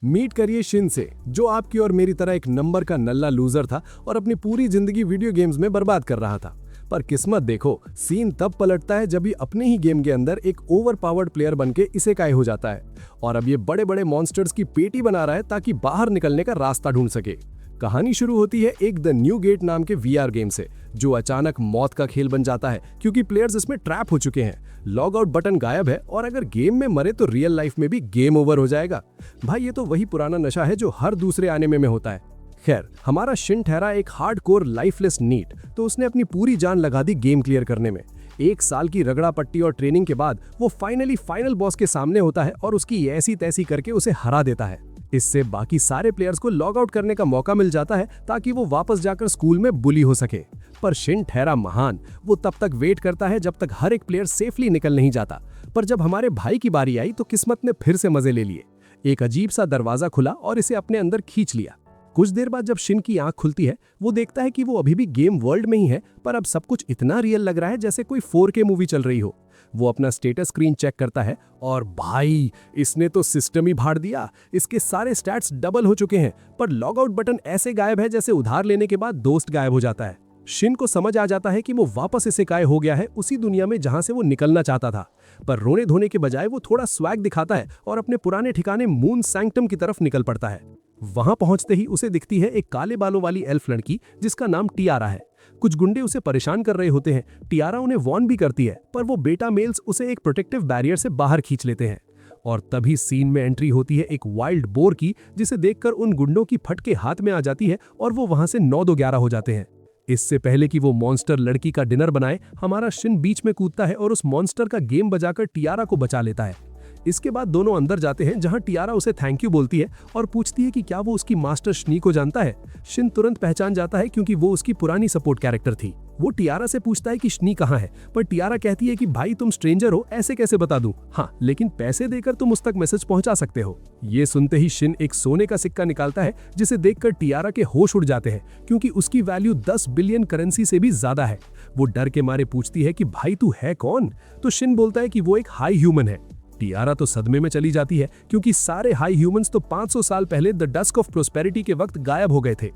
Meet करिए Shin से, जो आपकी और मेरी तरह एक नंबर का नल्ला लूजर था और अपनी पूरी जिंदगी वीडियो गेम्स में बर्बाद कर रहा था। पर किस्मत देखो, सीन तब पलटता है जब ये अपने ही गेम के अंदर एक ओवर पावर्ड प्लेयर बनके इसेकाई हो जाता है और अब ये बड़े बड़े मॉन्स्टर्स की पेटी बना रहा है ताकि बाहर निकलने का रास्ता ढूंढ सके। कहानी शुरू होती है एक द न्यू गेट नाम के वीआर गेम से, जो अचानक मौत का खेल बन जाता है क्योंकि प्लेयर्स इसमें ट्रैप हो चुके हैं। लॉग आउट बटन गायब है और अगर गेम में मरे तो रियल लाइफ में भी गेम ओवर हो जाएगा। भाई ये तो वही पुराना नशा है जो हर दूसरे एनिमे में होता है। खैर, हमारा शिन ठहरा एक हार्डकोर लाइफलेस नीट, तो उसने अपनी पूरी जान लगा दी गेम क्लियर करने में। 1 साल की रगड़ा पट्टी और ट्रेनिंग के बाद वो फाइनल बॉस के सामने होता है और उसकी ऐसी तैसी करके उसे हरा देता है। इससे बाकी सारे प्लेयर्स को लॉग आउट करने का मौका मिल जाता है ताकि वो वापस जाकर स्कूल में बुली हो सके। पर शिन ठहरा महान, वो तब तक वेट करता है जब तक हर एक प्लेयर सेफली निकल नहीं जाता। पर जब हमारे भाई की बारी आई तो किस्मत ने फिर से मजे ले लिए। एक अजीब सा दरवाजा खुला और इसे अपने अंदर खींच लिया। कुछ देर बाद जब शिन की आंख खुलती है, वो देखता है कि वो अभी भी गेम वर्ल्ड में ही है, पर अब सब कुछ इतना रियल लग रहा है जैसे कोई 4K मूवी चल रही हो। वो अपना स्टेटस स्क्रीन चेक करता है और भाई, इसने तो सिस्टम ही फाड़ दिया। इसके सारे स्टैट्स डबल हो चुके हैं, पर लॉग आउट बटन ऐसे गायब है जैसे उधार लेने के बाद दोस्त गायब हो जाता है। शिन को समझ आ जाता है कि वो वापस इसेकाई हो गया है उसी दुनिया में जहां से वो निकलना चाहता था। पर रोने धोने के बजाय वो थोड़ा स्वैग दिखाता है और अपने पुराने ठिकाने मून सैंक्टम की तरफ निकल पड़ता है। वहां पहुंचते ही उसे दिखती है एक काले बालों वाली एल्फ लड़की जिसका नाम टियारा है। कुछ गुंडे उसे परेशान कर रहे होते हैं। टियारा उन्हें वॉर्न भी करती है, पर वो बेटा मेल्स उसे एक प्रोटेक्टिव बैरियर से बाहर खींच लेते हैं। और तभी सीन में एंट्री होती है एक वाइल्ड बोर की, जिसे देखकर उन गुंडों की फटके हाथ में आ जाती है और वो वहां से 9-2-11 हो जाते हैं। इससे पहले कि वो मॉन्स्टर लड़की का डिनर बनाए, हमारा शिन बीच में कूदता है और उस मॉन्स्टर का गेम बजाकर टियारा को बचा लेता है। इसके बाद दोनों अंदर जाते हैं, जहां टियारा उसे थैंक यू बोलती है और पूछती है कि क्या वो उसकी मास्टर शनी को जानता है। शिन तुरंत पहचान जाता है क्योंकि वो उसकी पुरानी सपोर्ट कैरेक्टर थी। वो टियारा से पूछता है कि शनी कहाँ है, पर टियारा कहती है कि भाई तुम स्ट्रेंजर हो, ऐसे कैसे बता दूं। हाँ, लेकिन पैसे देकर तुम उस तक मैसेज पहुंचा सकते हो। ये सुनते ही शिन एक सोने का सिक्का निकालता है, जिसे देखकर टियारा के होश उड़ जाते हैं क्योंकि उसकी वैल्यू 10 बिलियन करेंसी से भी ज्यादा है। वो डर के मारे पूछती है कि भाई तू है कौन, तो शिन बोलता है कि वो एक हाई ह्यूमन है। टियारा तो सदमे में चली जाती है क्योंकि सारे हाई ह्यूमंस तो 500 साल पहले द डस्क ऑफ प्रोस्पेरिटी के वक्त गायब हो गए थे।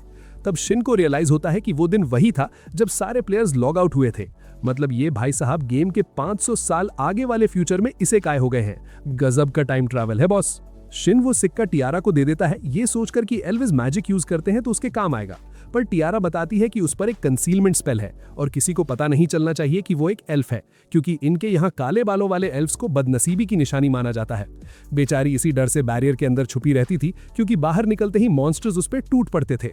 तब शिन को रियलाइज होता है कि वो दिन वही था जब सारे प्लेयर्स लॉग आउट हुए थे। मतलब ये भाई साहब गेम के 500 साल आगे वाले फ्यूचर में इसेकाई हो गए हैं। गजब का टाइम ट्रैवल है बॉस। शिन वो सिक्का टियारा को दे देता है, ये सोचकर कि एल्विस मैजिक यूज करते हैं तो उसके काम आएगा। पर टियारा बताती है कि उस पर एक कंसीलमेंट स्पेल है और किसी को पता नहीं चलना चाहिए कि वो एक एल्फ है, क्योंकि इनके यहाँ काले बालों वाले एल्फ्स को बदनसीबी की निशानी माना जाता है। बेचारी इसी डर से बैरियर के अंदर छुपी रहती थी क्योंकि बाहर निकलते ही मॉन्स्टर्स उस पर टूट पड़ते थे।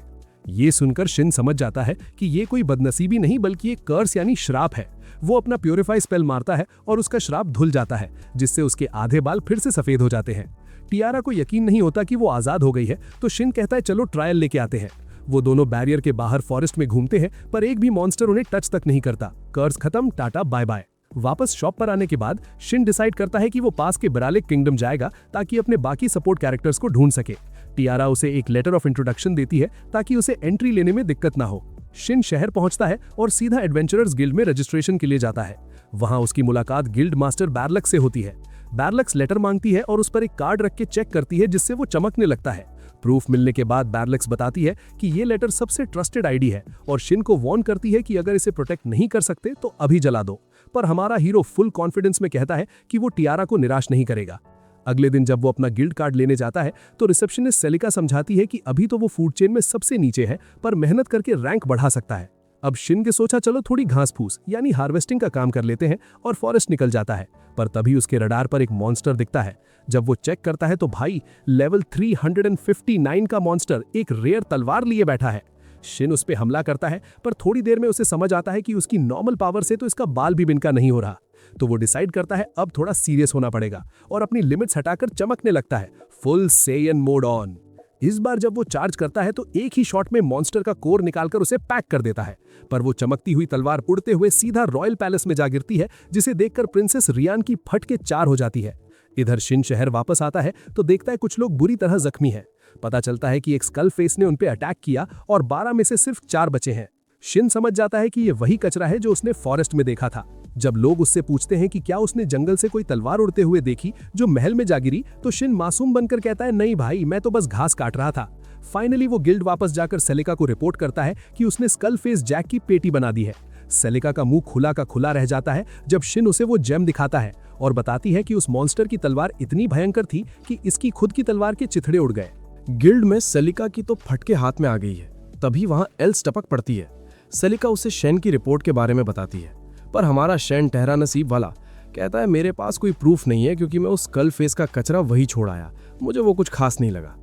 ये सुनकर शिन समझ जाता है कि ये कोई बदनसीबी नहीं बल्कि एक कर्स यानी श्राप है। वो अपना प्योरीफाई स्पेल मारता है और उसका श्राप धुल जाता है, जिससे उसके आधे बाल फिर से सफेद हो जाते हैं। टियारा को यकीन नहीं होता कि वो आजाद हो गई है, तो शिन कहता है चलो ट्रायल लेके आते हैं। वो दोनों बैरियर के बाहर फॉरेस्ट में घूमते हैं, पर एक भी मॉन्स्टर उन्हें टच तक नहीं करता। कर्स खत्म, टाटा बाय बाय। वापस शॉप पर आने के बाद शिन डिसाइड करता है कि वो पास के बरालिक किंगडम जाएगा ताकि अपने बाकी सपोर्ट कैरेक्टर्स को ढूंढ सके। टियारा उसे एक लेटर ऑफ इंट्रोडक्शन देती है ताकि उसे एंट्री लेने में दिक्कत ना हो। शिन शहर पहुंचता है और सीधा एडवेंचरर्स गिल्ड में रजिस्ट्रेशन के लिए जाता है। वहां उसकी मुलाकात गिल्ड मास्टर बैरलक्स से होती है। बैरलक्स लेटर मांगती है और उस पर एक कार्ड रख के चेक करती है, जिससे वो चमकने लगता है। प्रूफ मिलने के बाद बैरलक्स बताती है कि ये लेटर सबसे ट्रस्टेड आईडी है और शिन को वार्न करती है कि अगर इसे प्रोटेक्ट नहीं कर सकते तो अभी जला दो। पर हमारा हीरो फुल कॉन्फिडेंस में कहता है कि वो टियारा को निराश नहीं करेगा। अगले दिन जब वो अपना गिल्ड कार्ड लेने जाता है तो रिसेप्शनिस्ट सेलिका समझाती है कि अभी तो वो फूड चेन में सबसे नीचे है, पर मेहनत करके रैंक बढ़ा सकता है। अब शिन के सोचा चलो थोड़ी घास फूस यानी हार्वेस्टिंग का काम कर लेते हैं और फॉरेस्ट निकल जाता है। पर तभी उसके रडार पर एक मॉन्स्टर दिखता है। जब वो चेक करता है तो भाई लेवल 359 का मॉन्स्टर एक रेयर तलवार लिए बैठा है। शिन उस पर हमला करता है, पर थोड़ी देर में उसे समझ आता है कि उसकी नॉर्मल पावर से तो इसका बाल भी बिनका नहीं हो रहा। तो वो डिसाइड करता है अब थोड़ा सीरियस होना पड़ेगा और अपनी लिमिट्स हटाकर चमकने लगता है। Full Saiyan mode on. इस बार जब वो चार्ज करता है तो एक ही शॉट में मॉन्स्टर का कोर निकालकर उसे पैक कर देता है। पर वो चमकती हुई तलवार उड़ते हुए सीधा रॉयल पैलेस में जा गिरती है, जिसे देखकर प्रिंसेस रियान की फटके 4 हो जाती है। इधर शिन शहर वापस आता है तो देखता है कुछ लोग बुरी तरह जख्मी हैं। पता चलता है कि एक स्कल फेस ने उन पे अटैक किया और 12 में से सिर्फ 4 बचे हैं। शिन समझ जाता है कि ये वही कचरा है जो उसने फॉरेस्ट में देखा था। जब लोग उससे पूछते हैं कि क्या उसने जंगल से कोई तलवार उड़ते हुए देखी जो महल में जा गिरी, तो शिन मासूम बनकर कहता है, नहीं भाई, मैं तो बस घास काट रहा था। फाइनली वो गिल्ड वापस जाकर सेलिका को रिपोर्ट करता है कि उसने स्कल फेस जैक की पेटी बना दी है। सेलिका का मुंह खुला का खुला रह जाता है जब शिन उसे वो जेम दिखाता है और बताती है कि उस मॉन्स्टर की तलवार इतनी भयंकर थी कि इसकी खुद की तलवार के चिथड़े उड़ गए। गिल्ड में सेलिका की तो फटके हाथ में आ गई है। तभी वहां एल्स टपक पड़ती है। सेलिका उसे शेन की रिपोर्ट के बारे में बताती है, पर हमारा शेन ठहरा नसीब वाला कहता है, मेरे पास कोई प्रूफ नहीं है क्योंकि मैं उस स्कल फेस का कचरा वही छोड़ आया, मुझे वो कुछ खास नहीं लगा।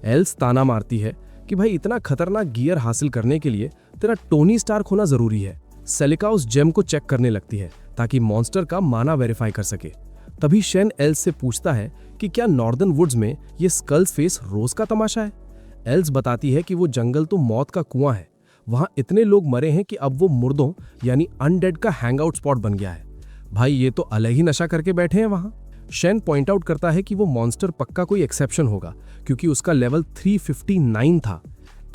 एल्स ताना मारती है कि भाई इतना खतरनाक गियर हासिल करने के लिए तेरा टोनी स्टार्क होना जरूरी है। सेलिका उस जेम को चेक करने लगती है ताकि मॉन्स्टर का माना वेरीफाई कर सके। तभी शेन एल्स से पूछता है कि क्या नॉर्दर्न वुड्स में ये स्कल फेस रोज का तमाशा है। एल्स बताती है कि वो जंगल तो मौत का कुआं है, वहां इतने लोग मरे हैं कि अब वो मुर्दों यानी अनडेड का हैंगआउट स्पॉट बन गया है। भाई ये तो अलग ही नशा करके बैठे हैं वहां। शेन पॉइंट आउट करता है कि वो मॉन्स्टर पक्का कोई एक्सेप्शन होगा क्योंकि उसका लेवल 359 था।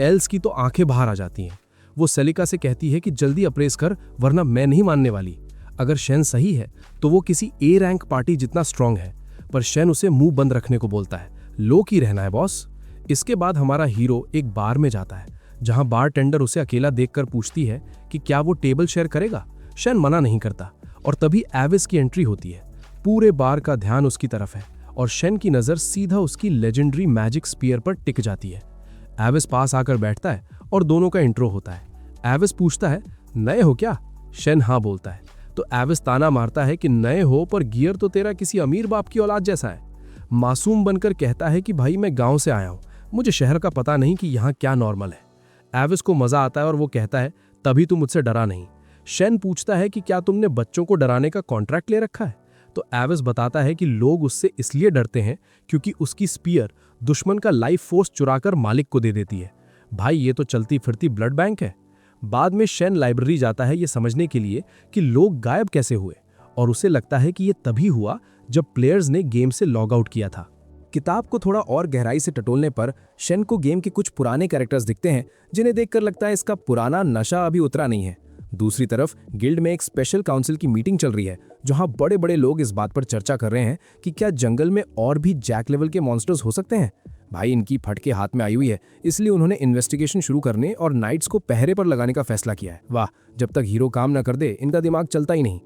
एल्स की तो आंखें बाहर आ जाती हैं। वो सेलिका से कहती है कि जल्दी अप्रेस कर वरना मैं नहीं मानने वाली। अगर शेन सही है तो वो किसी ए रैंक पार्टी जितना स्ट्रांग है, पर शेन उसे मुंह बंद रखने को बोलता है। लो की रहना है बॉस। इसके बाद हमारा हीरो एक बार में जाता है जहां बार टेंडर उसे अकेला देखकर पूछती है कि क्या वो टेबल शेयर करेगा। शेन मना नहीं करता और तभी एविस की एंट्री होती है। पूरे बार का ध्यान उसकी तरफ है और शेन की नजर सीधा उसकी लेजेंडरी मैजिक स्पीयर पर टिक जाती है। एविस पास आकर बैठता है और दोनों का इंट्रो होता है। एविस पूछता है, नए हो क्या? शेन हाँ बोलता है तो एविस ताना मारता है कि नए हो पर गियर तो तेरा किसी अमीर बाप की औलाद जैसा है। मासूम बनकर कहता है कि भाई मैं गांव से आया हूं, मुझे शहर का पता नहीं कि यहाँ क्या नॉर्मल है। एविस को मजा आता है और वो कहता है, तभी तू मुझसे डरा नहीं। शेन पूछता है कि क्या तुमने बच्चों को डराने का कॉन्ट्रैक्ट ले रखा है? तो एविस बताता है कि लोग उससे इसलिए डरते हैं क्योंकि उसकी स्पीयर दुश्मन का लाइफ फोर्स चुराकर मालिक को दे देती है। भाई ये तो चलती फिरती ब्लड बैंक है। बाद में शेन लाइब्रेरी जाता है ये समझने के लिए कि लोग गायब कैसे हुए और उसे लगता है कि ये तभी हुआ जब प्लेयर्स ने गेम से लॉग आउट किया था। किताब को थोड़ा और गहराई से टटोलने पर शेन को गेम के कुछ पुराने कैरेक्टर्स दिखते हैं जिन्हें देखकर लगता है इसका पुराना नशा अभी उतरा नहीं है। दूसरी तरफ गिल्ड में एक स्पेशल काउंसिल की मीटिंग चल रही है जहां बड़े बड़े लोग इस बात पर चर्चा कर रहे हैं कि क्या जंगल में और भी जैक लेवल के मॉन्स्टर्स हो सकते हैं। भाई इनकी फटके हाथ में आई हुई है, इसलिए उन्होंने इन्वेस्टिगेशन शुरू करने और नाइट्स को पहरे पर लगाने का फैसला किया है। वाह, जब तक हीरो काम न कर दे इनका दिमाग चलता ही नहीं।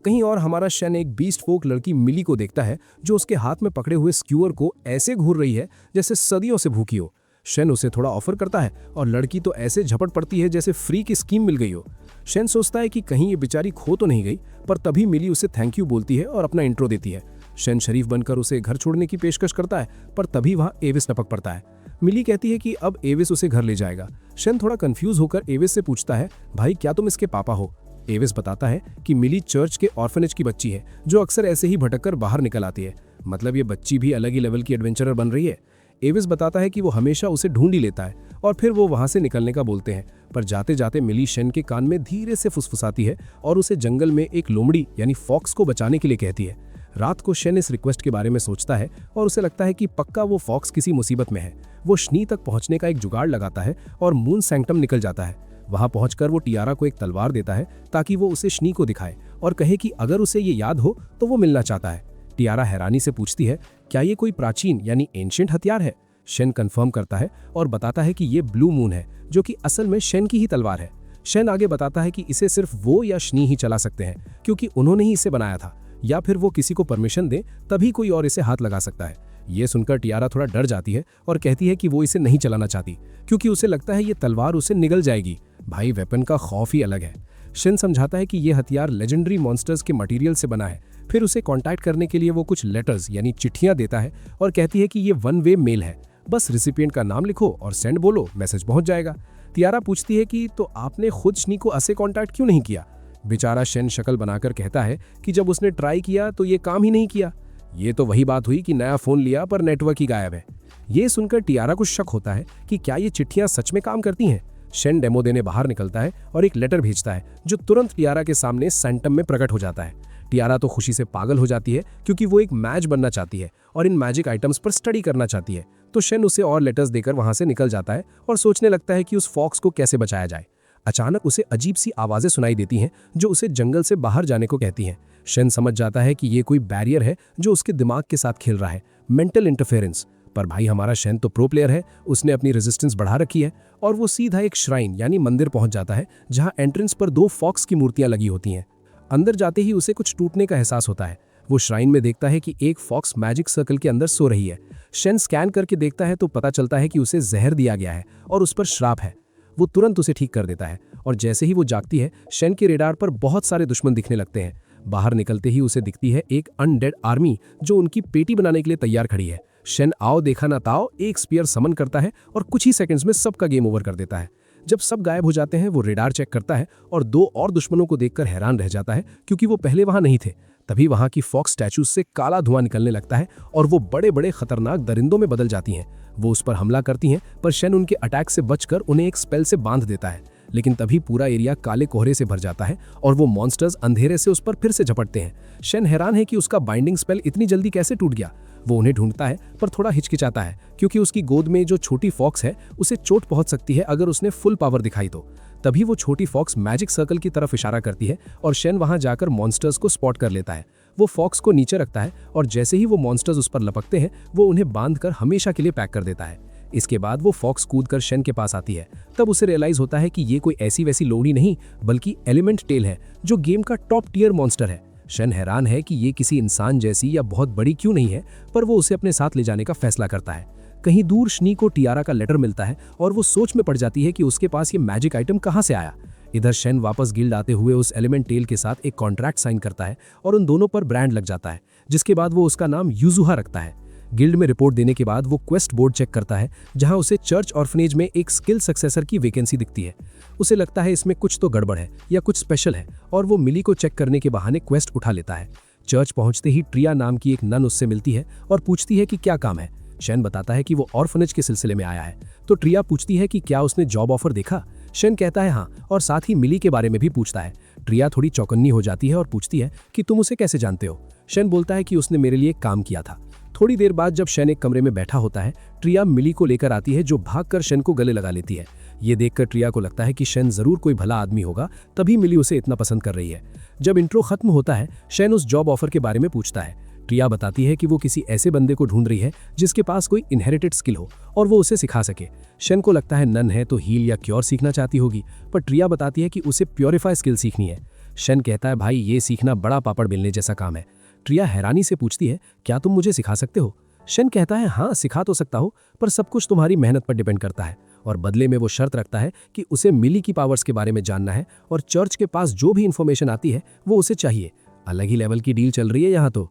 कहीं और हमारा शेन एक बीस्ट फोक लड़की मिली को देखता है जो उसके हाथ में पकड़े हुए स्क्यूअर को ऐसे घूर रही है जैसे सदियों से भूखी हो। शेन उसे थोड़ा ऑफर करता है और लड़की तो ऐसे झपट पड़ती है जैसे फ्री की स्कीम मिल गई हो। शेन सोचता है कि कहीं ये बेचारी खो तो नहीं गई, पर तभी मिली उसे थैंक यू बोलती है और अपना इंट्रो देती है। शेन शरीफ बनकर उसे घर छोड़ने की पेशकश करता है, पर तभी वहां एविस टपक पड़ता है। मिली कहती है कि अब एविस उसे घर ले जाएगा। शेन थोड़ा कंफ्यूज होकर एविस से पूछता है, भाई क्या तुम इसके पापा हो? एविस बताता है कि मिली चर्च के ऑर्फनेज की बच्ची है जो अक्सर ऐसे ही भटककर बाहर निकल आती है। मतलब ये बच्ची भी अलग ही लेवल की एडवेंचरर बन रही है। एविस बताता है कि वो हमेशा उसे ढूंढ ही लेता है और फिर वो वहां से निकलने का बोलते हैं, पर जाते जाते मिली शेन के कान में धीरे से फुसफुसाती है और उसे जंगल में एक लोमड़ी यानी फॉक्स को बचाने के लिए कहती है। रात को शेन इस रिक्वेस्ट के बारे में सोचता है और उसे लगता है कि पक्का वो फॉक्स किसी मुसीबत में है। वो शनी तक पहुंचने का एक जुगाड़ लगाता है और मून सैंक्टम निकल जाता है। वहां पहुंचकर वो टियारा को एक तलवार देता है ताकि वो उसे शनी को दिखाए और कहे कि अगर उसे ये याद हो तो वो मिलना चाहता है। टियारा हैरानी से पूछती है, क्या ये कोई प्राचीन यानी एंशिएंट हथियार है? शेन कंफर्म करता है और बताता है कि ये ब्लू मून है जो कि असल में शेन की ही तलवार है। शेन आगे बताता है कि इसे सिर्फ वो या शनी ही चला सकते हैं क्योंकि उन्होंने ही इसे बनाया था, या फिर वो किसी को परमिशन दे तभी कोई और इसे हाथ लगा सकता है। ये सुनकर टियारा थोड़ा डर जाती है और कहती है कि वो इसे नहीं चलाना चाहती क्योंकि उसे लगता है ये तलवार उसे निगल जाएगी। भाई वेपन का खौफ ही अलग है। शेन समझाता है कि ये हथियार लेजेंडरी मॉन्स्टर्स के मटेरियल से बना है। फिर उसे कांटेक्ट करने के लिए वो कुछ लेटर्स यानी चिट्ठियां देता है और कहती है कि ये वन वे मेल है, बस रिसिपिएंट का नाम लिखो और सेंड बोलो, मैसेज पहुंच जाएगा। टियारा पूछती है कि तो आपने खुद शनी को ऐसे कांटेक्ट क्यों नहीं किया? बेचारा शेन शक्ल बनाकर कहता है कि जब उसने ट्राई किया तो ये काम ही नहीं किया। ये तो वही बात हुई कि नया फोन लिया पर नेटवर्क ही गायब है। ये सुनकर टियारा को शक होता है कि क्या ये चिट्ठियां सच में काम करती हैं। शेन डेमो देने बाहर निकलता है और एक लेटर भेजता है जो तुरंत टियारा के सामने सैंटम में प्रकट हो जाता है। टियारा तो खुशी से पागल हो जाती है क्योंकि वो एक मैच बनना चाहती है और इन मैजिक आइटम्स पर स्टडी करना चाहती है। तो शेन उसे और लेटर्स देकर वहां से निकल जाता है और सोचने लगता है कि उस फॉक्स को कैसे बचाया जाए। अचानक उसे अजीब सी आवाजें सुनाई देती हैं जो उसे जंगल से बाहर जाने को कहती हैं। शेन समझ जाता है कि ये कोई बैरियर है जो उसके दिमाग के साथ खेल रहा है, मेंटल इंटरफेरेंस। पर भाई हमारा शेन तो प्रो प्लेयर है, उसने अपनी रेजिस्टेंस बढ़ा रखी है और वो सीधा एक श्राइन यानी मंदिर पहुंच जाता है जहां एंट्रेंस पर 2 फॉक्स की मूर्तियां लगी होती हैं। अंदर जाते ही उसे कुछ टूटने का एहसास होता है। वो श्राइन में देखता है कि एक फॉक्स मैजिक सर्कल के अंदर सो रही है। शेन स्कैन करके देखता है तो पता चलता है कि उसे जहर दिया गया है और उस पर श्राप है। वो तुरंत उसे ठीक कर देता है और जैसे ही वो जागती है शेन के रेडार पर बहुत सारे दुश्मन दिखने लगते हैं। बाहर निकलते ही उसे दिखती है एक अनडेड आर्मी जो उनकी पेटी बनाने के लिए तैयार खड़ी है। शेन आओ देखा ना ताओ एक स्पीयर समन करता है और कुछ ही सेकंड्स में सबका गेम ओवर कर देता है। जब सब गायब हो जाते हैं वो रेडार चेक करता है और 2 और दुश्मनों को देखकर हैरान रह जाता है क्योंकि वो पहले वहां नहीं थे। तभी वहां की फॉक्स स्टैचूज से काला धुआं निकलने लगता है और वो बड़े बड़े खतरनाक दरिंदों में बदल जाती हैं। वो उस पर हमला करती हैं पर शेन उनके अटैक से बचकर उन्हें एक स्पेल से बांध देता है। लेकिन तभी पूरा एरिया काले कोहरे से भर जाता है और वो मॉन्स्टर्स अंधेरे से उस पर फिर से झपटते हैं। शेन हैरान है कि उसका बाइंडिंग स्पेल इतनी जल्दी कैसे टूट गया। वो उन्हें ढूंढता है पर थोड़ा हिचकिचाता है क्योंकि उसकी गोद में जो छोटी फॉक्स है उसे चोट पहुंच सकती है अगर उसने फुल पावर दिखाई तो। तभी वो छोटी फॉक्स मैजिक सर्कल की तरफ इशारा करती है और शेन वहां जाकर मॉन्स्टर्स को स्पॉट कर लेता है। वो फॉक्स को नीचे रखता है और जैसे ही वो मॉन्स्टर्स उस पर लपकते हैं वो उन्हें बांधकर हमेशा के लिए पैक कर देता है। इसके बाद वो फॉक्स कूदकर शेन के पास आती है। तब उसे रियलाइज होता है कि ये कोई ऐसी वैसी लोड़ी नहीं बल्कि एलिमेंट टेल है जो गेम का टॉप टियर मॉन्स्टर है। शेन हैरान है कि ये किसी इंसान जैसी या बहुत बड़ी क्यों नहीं है, पर वो उसे अपने साथ ले जाने का फैसला करता है। कहीं दूर शनी को टियारा का लेटर मिलता है और वो सोच में पड़ जाती है कि उसके पास ये मैजिक आइटम कहाँ से आया। इधर शेन वापस गिल्ड आते हुए उस एलिमेंट टेल के साथ एक कॉन्ट्रैक्ट साइन करता है और उन दोनों पर ब्रांड लग जाता है, जिसके बाद वो उसका नाम यूजुहा रखता है। गिल्ड में रिपोर्ट देने के बाद वो क्वेस्ट बोर्ड चेक करता है जहां उसे चर्च ऑर्फनेज में एक स्किल सक्सेसर की वैकेंसी दिखती है। उसे लगता है इसमें कुछ तो गड़बड़ है या कुछ स्पेशल है और वो मिली को चेक करने के बहाने क्वेस्ट उठा लेता है। चर्च पहुंचते ही ट्रिया नाम की एक नन उससे मिलती है और पूछती है कि क्या काम है। शेन बताता है कि वो ऑर्फनेज के सिलसिले में आया है। तो ट्रिया पूछती है कि क्या उसने जॉब ऑफर देखा। शेन कहता है हाँ और साथ ही मिली के बारे में भी पूछता है। ट्रिया थोड़ी चौकन्नी हो जाती है और पूछती है कि तुम उसे कैसे जानते हो। शेन बोलता है कि उसने मेरे लिए काम किया था। थोड़ी देर बाद जब शेन एक कमरे में बैठा होता है ट्रिया मिली को लेकर आती है जो भागकर शेन को गले लगा लेती है। ये देखकर ट्रिया को लगता है कि शेन जरूर कोई भला आदमी होगा, तभी मिली उसे इतना पसंद कर रही है। जब इंट्रो खत्म होता है शेन उस जॉब ऑफर के बारे में पूछता है। ट्रिया बताती है कि वो किसी ऐसे बंदे को ढूंढ रही है जिसके पास कोई इनहेरिटेड स्किल हो और वो उसे सिखा सके। शेन को लगता है नन है तो हील या क्योर सीखना चाहती होगी, पर ट्रिया बताती है कि उसे प्योरीफाई स्किल सीखनी है। शेन कहता है भाई ये सीखना बड़ा पापड़ बेलने जैसा काम है। ट्रिया हैरानी से पूछती है क्या तुम मुझे सिखा सकते हो। शेन कहता है हाँ सिखा तो सकता हूँ, पर सब कुछ तुम्हारी मेहनत पर डिपेंड करता है। और बदले में वो शर्त रखता है कि उसे मिली की पावर्स के बारे में जानना है और चर्च के पास जो भी इंफॉर्मेशन आती है वो उसे चाहिए। अलग ही लेवल की डील चल रही है यहाँ तो।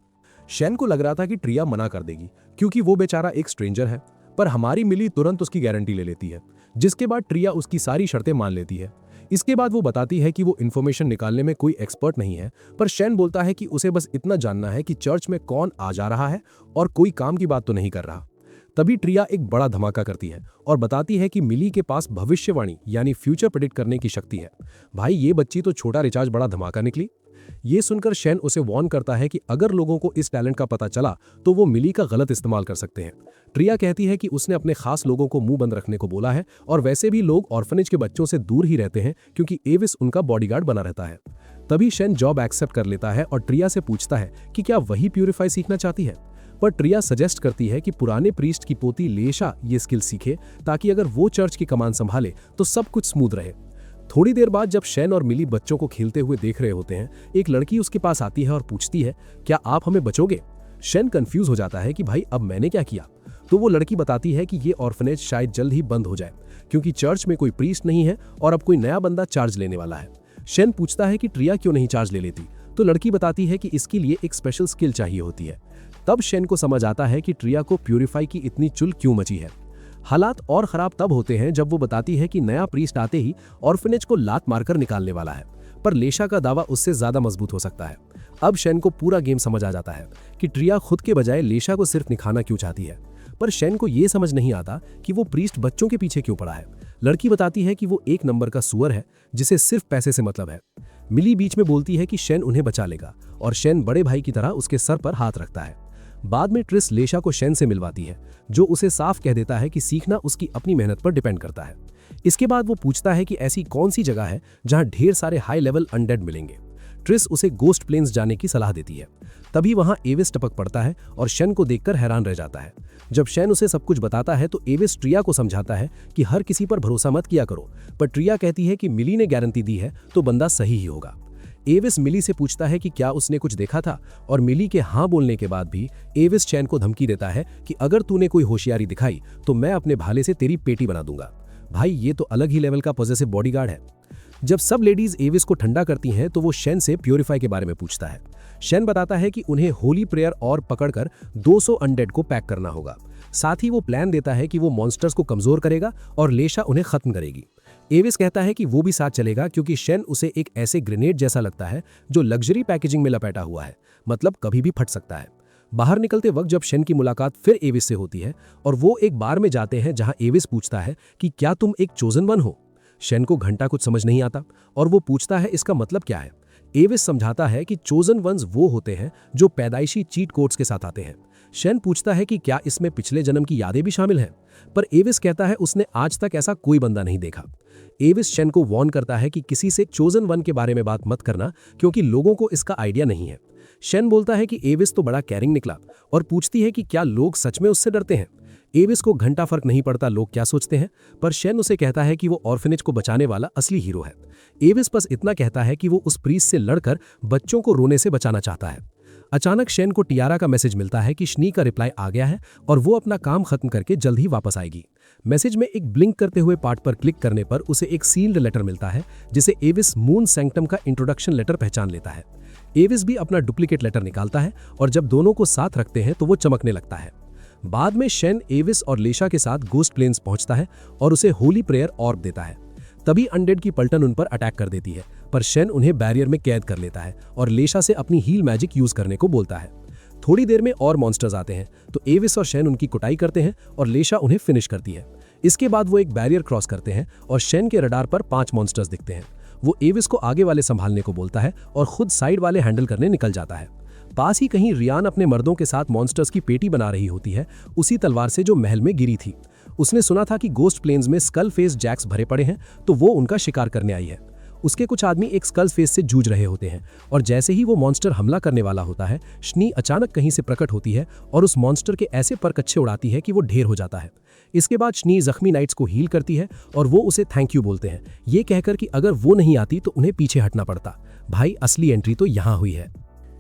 शेन को लग रहा था कि ट्रिया मना कर देगी क्योंकि वो बेचारा एक स्ट्रेंजर है, पर हमारी मिली तुरंत उसकी गारंटी ले लेती है, जिसके बाद ट्रिया उसकी सारी शर्तें मान लेती है। इसके बाद वो बताती है कि वो इन्फॉर्मेशन निकालने में कोई एक्सपर्ट नहीं है, पर शेन बोलता है कि उसे बस इतना जानना है कि चर्च में कौन आ जा रहा है और कोई काम की बात तो नहीं कर रहा। तभी ट्रिया एक बड़ा धमाका करती है और बताती है कि मिली के पास भविष्यवाणी यानी फ्यूचर प्रेडिक्ट करने की शक्ति है। भाई ये बच्ची तो छोटा रिचार्ज बड़ा धमाका निकली। ये सुनकर शेन उसे वार्न करता है कि अगर लोगों को इस टैलेंट का पता चला तो वो मिली का गलत इस्तेमाल कर सकते हैं। ट्रिया कहती है कि उसने अपने खास लोगों को मुंह बंद रखने को बोला है और वैसे भी लोग ऑर्फनेज के बच्चों से दूर ही रहते हैं क्योंकि एविस उनका बॉडीगार्ड बना रहता है। तभी शेन जॉब एक्सेप्ट कर लेता है और ट्रिया से पूछता है कि क्या वही प्यूरिफाई सीखना चाहती है, पर ट्रिया सजेस्ट करती है कि पुराने प्रीस्ट की पोती लेशा ये स्किल सीखे ताकि अगर वो चर्च की कमान संभाले तो सब कुछ स्मूथ रहे। थोड़ी देर बाद जब शेन और मिली बच्चों को खेलते हुए देख रहे होते हैं, एक लड़की उसके पास आती है और पूछती है क्या आप हमें बचोगे। शेन कंफ्यूज हो जाता है कि भाई अब मैंने क्या किया। तो वो लड़की बताती है कि ये ऑर्फनेज शायद जल्द ही बंद हो जाए क्योंकि चर्च में कोई प्रीस्ट नहीं है और अब कोई नया बंदा चार्ज लेने वाला है। शेन पूछता है कि ट्रिया क्यों नहीं चार्ज ले लेती, तो लड़की बताती है कि इसके लिए एक स्पेशल स्किल चाहिए होती है। तब शेन को समझ आता है कि ट्रिया को प्यूरिफाई की इतनी चुल क्यों मची है। हालात और खराब तब होते हैं जब वो बताती है कि नया प्रीस्ट आते ही ऑर्फनेज को लात मारकर निकालने वाला है, पर लेशा का दावा उससे ज्यादा मजबूत हो सकता है। अब शेन को पूरा गेम समझ आ जाता है कि ट्रिया खुद के बजाय लेशा को सिर्फ निखाना क्यों चाहती है, पर शेन को यह समझ नहीं आता कि वो प्रीस्ट बच्चों के पीछे क्यों पड़ा है। लड़की बताती है कि वो एक नंबर का सुअर है जिसे सिर्फ पैसे से मतलब है। मिली बीच में बोलती है कि शेन उन्हें बचा लेगा और शेन बड़े भाई की तरह उसके सर पर हाथ रखता है। बाद में ट्रिस लेशा को शेन से मिलवाती है जो उसे साफ कह देता है कि सीखना उसकी अपनी मेहनत पर डिपेंड करता है। इसके बाद वो पूछता है कि ऐसी कौन सी जगह है जहां ढेर सारे हाई लेवल अनडेड मिलेंगे। ट्रिस उसे गोस्ट प्लेन्स जाने की सलाह देती है। तभी वहां एविस टपक पड़ता है और शेन को देखकर हैरान रह जाता है। जब शेन उसे सब कुछ बताता है तो एविस ट्रिया को समझाता है कि हर किसी पर भरोसा मत किया करो, पर ट्रिया कहती है कि मिली ने गारंटी दी है तो बंदा सही ही होगा। एविस मिली से पूछता है कि क्या उसने कुछ देखा था, और मिली के हाँ बोलने के बाद भी एविस शेन को धमकी देता है कि अगर तूने कोई होशियारी दिखाई तो मैं अपने भाले से तेरी पेटी बना दूंगा। भाई ये तो अलग ही लेवल का पॉजेसिव बॉडीगार्ड है। जब सब लेडीज एविस को ठंडा करती हैं तो वो शेन से प्योरीफाई के बारे में पूछता है। शेन बताता है कि उन्हें होली प्रेयर और पकड़कर 200 अनडेड को पैक करना होगा। साथ ही वो प्लान देता है कि वो मॉन्स्टर्स को कमजोर करेगा और लेशा उन्हें खत्म करेगी। एविस कहता है कि वो भी साथ चलेगा क्योंकि शेन उसे एक ऐसे ग्रेनेड जैसा लगता है जो लग्जरी पैकेजिंग में लपेटा हुआ है, मतलब कभी भी फट सकता है। बाहर निकलते वक्त जब शेन की मुलाकात फिर एविस से होती है और वो एक बार में जाते हैं जहां एविस पूछता है कि क्या तुम एक चोजन वन हो। शेन को घंटा कुछ समझ नहीं आता और वो पूछता है इसका मतलब क्या है। एविस समझाता है कि चोजन वंस वो होते हैं जो पैदाइशी चीट कोड्स के साथ आते हैं। शेन पूछता है कि क्या इसमें पिछले जन्म की यादें भी शामिल हैं, पर एविस कहता है उसने आज तक ऐसा कोई बंदा नहीं देखा। एविस शेन को वॉर्न करता है कि किसी से चोजन वन के बारे में बात मत करना क्योंकि लोगों को इसका आइडिया नहीं है। शेन बोलता है कि एविस तो बड़ा कैरिंग निकला और पूछती है कि क्या लोग सच में उससे डरते हैं। एविस को घंटा फर्क नहीं पड़ता लोग क्या सोचते हैं, पर शेन उसे कहता है कि वो ऑर्फनेज को बचाने वाला असली हीरो है। एविस बस इतना कहता है कि वो उस प्रीस्ट से लड़कर बच्चों को रोने से बचाना चाहता है। अचानक शेन को टियारा का मैसेज मिलता है कि शनी का रिप्लाई आ गया है और वो अपना काम खत्म करके जल्द ही वापस आएगी। मैसेज में एक ब्लिंक करते हुए पार्ट पर क्लिक करने पर उसे एक सील्ड लेटर मिलता है जिसे एविस मून सैंक्टम का इंट्रोडक्शन लेटर पहचान लेता है। एविस भी अपना डुप्लीकेट लेटर निकालता है और जब दोनों को साथ रखते हैं तो वो चमकने लगता है। बाद में शेन एविस और लेशा के साथ गोस्ट प्लेन्स पहुंचता है और उसे होली प्रेयर ऑर्ब देता है। तभी अनडेड की पलटन उन पर अटैक कर देती है, पर शेन उन्हें बैरियर में कैद कर लेता है और लेशा से अपनी हील मैजिक यूज करने को बोलता है। थोड़ी देर में और मॉन्स्टर्स आते हैं तो एविस और शेन उनकी कुटाई करते हैं और लेशा उन्हें फिनिश करती है। इसके बाद वो एक बैरियर क्रॉस करते हैं और शेन के रडार पर 5 मॉन्स्टर्स दिखते हैं। वो एविस को आगे वाले संभालने को बोलता है और खुद साइड वाले हैंडल करने निकल जाता है। पास ही कहीं रियान अपने मर्दों के साथ मॉन्स्टर्स की पेटी बना रही होती है, उसी तलवार से जो महल में गिरी थी। उसने सुना था कि गोस्ट प्लेन्स में स्कल फेस जैक्स भरे पड़े हैं, तो वो उनका शिकार करने आई है। उसके कुछ आदमी एक स्कल फेस से जूझ रहे होते हैं और जैसे ही वो मॉन्स्टर हमला करने वाला होता है, शनी अचानक कहीं से प्रकट होती है और उस मॉन्स्टर के ऐसे परकच्छे उड़ाती है कि वो ढेर हो जाता है। इसके बाद शनी जख्मी नाइट्स को हील करती है और वो उसे थैंक यू बोलते हैं, ये कहकर कि अगर वो नहीं आती तो उन्हें पीछे हटना पड़ता। भाई असली एंट्री तो यहाँ हुई है।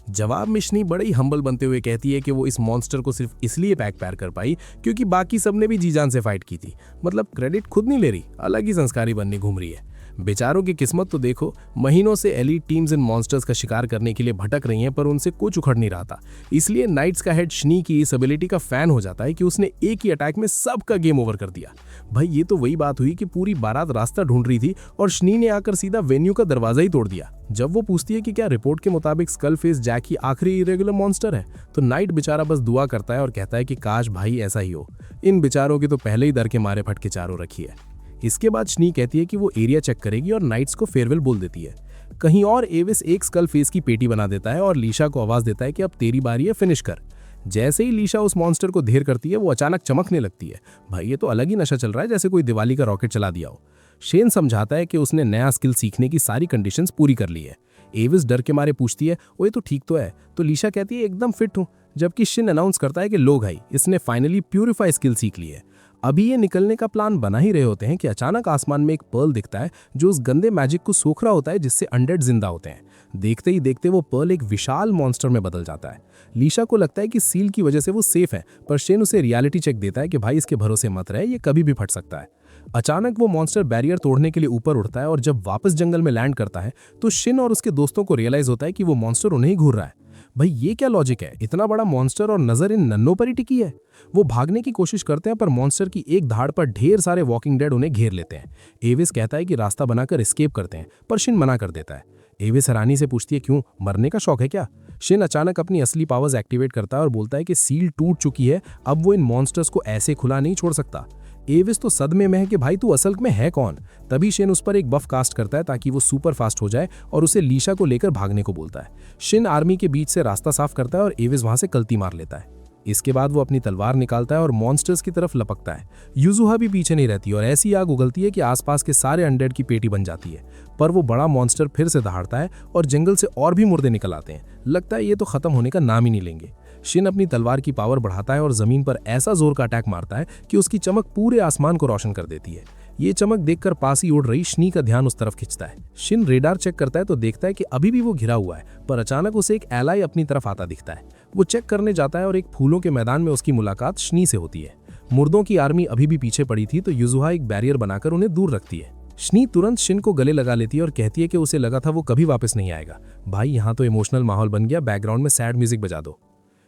जवाब में शनी बड़े ही हम्बल बनते हुए कहती है कि वो इस मॉन्स्टर को सिर्फ इसलिए पैर कर पाई क्योंकि बाकी सबने भी जी जान से फाइट की थी। मतलब क्रेडिट खुद नहीं ले रही, अलग ही संस्कारी बनने घूम रही है। बेचारों की किस्मत तो देखो, महीनों से एलीट टीम्स इन मॉन्स्टर्स का शिकार करने के लिए भटक रही हैं पर उनसे कुछ उखड़ नहीं रहा था। इसलिए नाइट्स का हेड शनी की इस एबिलिटी का फैन हो जाता है कि उसने एक ही अटैक में सबका गेम ओवर कर दिया। भाई ये तो वही बात हुई कि पूरी बारात रास्ता ढूंढ रही थी और शनी ने आकर सीधा वेन्यू का दरवाजा ही तोड़ दिया। जब वो पूछती है कि क्या रिपोर्ट के मुताबिक स्कल फेस जैक ही आखिरी इरेगुलर मॉन्स्टर है, तो नाइट बेचारा बस दुआ करता है और कहता है कि काश भाई ऐसा ही हो। इन बेचारों की तो पहले ही दर के मारे फटके चारों रखी है। इसके बाद शनी कहती है कि वो एरिया चेक करेगी और नाइट्स को फेयरवेल बोल देती है। कहीं और एविस एक स्कल फेस की पेटी बना देता है और लीशा को आवाज देता है कि अब तेरी बारी है, फिनिश कर। जैसे ही लीशा उस मॉन्स्टर को ढेर करती है वो अचानक चमकने लगती है। भाई ये तो अलग ही नशा चल रहा है, जैसे कोई दिवाली का रॉकेट चला दिया हो। शेन समझाता है कि उसने नया स्किल सीखने की सारी कंडीशंस पूरी कर ली है। एविस डर के मारे पूछती है वो ये तो ठीक तो है, तो लीशा कहती है एकदम फिट हूँ, जबकि शिन अनाउंस करता है कि लो भाई इसने फाइनली प्यूरिफाई स्किल सीख ली है। अभी ये निकलने का प्लान बना ही रहे होते हैं कि अचानक आसमान में एक पर्ल दिखता है जो उस गंदे मैजिक को सोख रहा होता है जिससे अनडेड जिंदा होते हैं। देखते ही देखते वो पर्ल एक विशाल मॉन्स्टर में बदल जाता है। लीशा को लगता है कि सील की वजह से वो सेफ है, पर शेन उसे रियलिटी चेक देता है कि भाई इसके भरोसे मत रहे, ये कभी भी फट सकता है। अचानक वो मॉन्स्टर बैरियर तोड़ने के लिए ऊपर उड़ता है और जब वापस जंगल में लैंड करता है तो शिन और उसके दोस्तों को रियलाइज होता है कि वो मॉन्स्टर उन्हें ही घूर रहा है। भाई ये क्या लॉजिक है, इतना बड़ा मॉन्स्टर और नजर इन नन्नों पर ही टिकी है। वो भागने की कोशिश करते हैं पर मॉन्स्टर की एक धाड़ पर ढेर सारे वॉकिंग डेड उन्हें घेर लेते हैं। एविस कहता है कि रास्ता बनाकर एस्केप करते हैं, पर शिन मना कर देता है। एविस हैरानी से पूछती है क्यों, मरने का शौक है क्या? शिन अचानक अपनी असली पावर्स एक्टिवेट करता है और बोलता है कि सील टूट चुकी है, अब वो इन मॉन्स्टर्स को ऐसे खुला नहीं छोड़ सकता। एविस तो सदमे में है कि भाई तू असल में है कौन। तभी शेन उस पर एक बफ कास्ट करता है ताकि वो सुपर फास्ट हो जाए और उसे लीशा को लेकर भागने को बोलता है। शिन आर्मी के बीच से रास्ता साफ करता है और एविस वहां से कल्ती मार लेता है। इसके बाद वो अपनी तलवार निकालता है और मॉन्स्टर्स की तरफ लपकता है। यूजुहा भी पीछे नहीं रहती और ऐसी आग उगलती है कि आसपास के सारे अनडेड की पेटी बन जाती है। पर वो बड़ा मॉन्स्टर फिर से दहाड़ता है और जंगल से और भी मुर्दे निकल आते हैं। लगता है ये तो खत्म होने का नाम ही नहीं लेंगे। शिन अपनी तलवार की पावर बढ़ाता है और जमीन पर ऐसा जोर का अटैक मारता है कि उसकी चमक पूरे आसमान को रोशन कर देती है। ये चमक देखकर पास ही उड़ रही शनी का ध्यान उस तरफ खिंचता है। शिन रेडार चेक करता है तो देखता है कि अभी भी वो घिरा हुआ है, पर अचानक उसे एक एलाई अपनी तरफ आता दिखता है। वो चेक करने जाता है और एक फूलों के मैदान में उसकी मुलाकात शनी से होती है। मुर्दों की आर्मी अभी भी पीछे पड़ी थी तो यूजुहा एक बैरियर बनाकर उन्हें दूर रखती है। शनी तुरंत शिन को गले लगा लेती है और कहती है कि उसे लगा था वो कभी वापस नहीं आएगा। भाई यहाँ तो इमोशनल माहौल बन गया, बैकग्राउंड में सैड म्यूजिक बजा दो।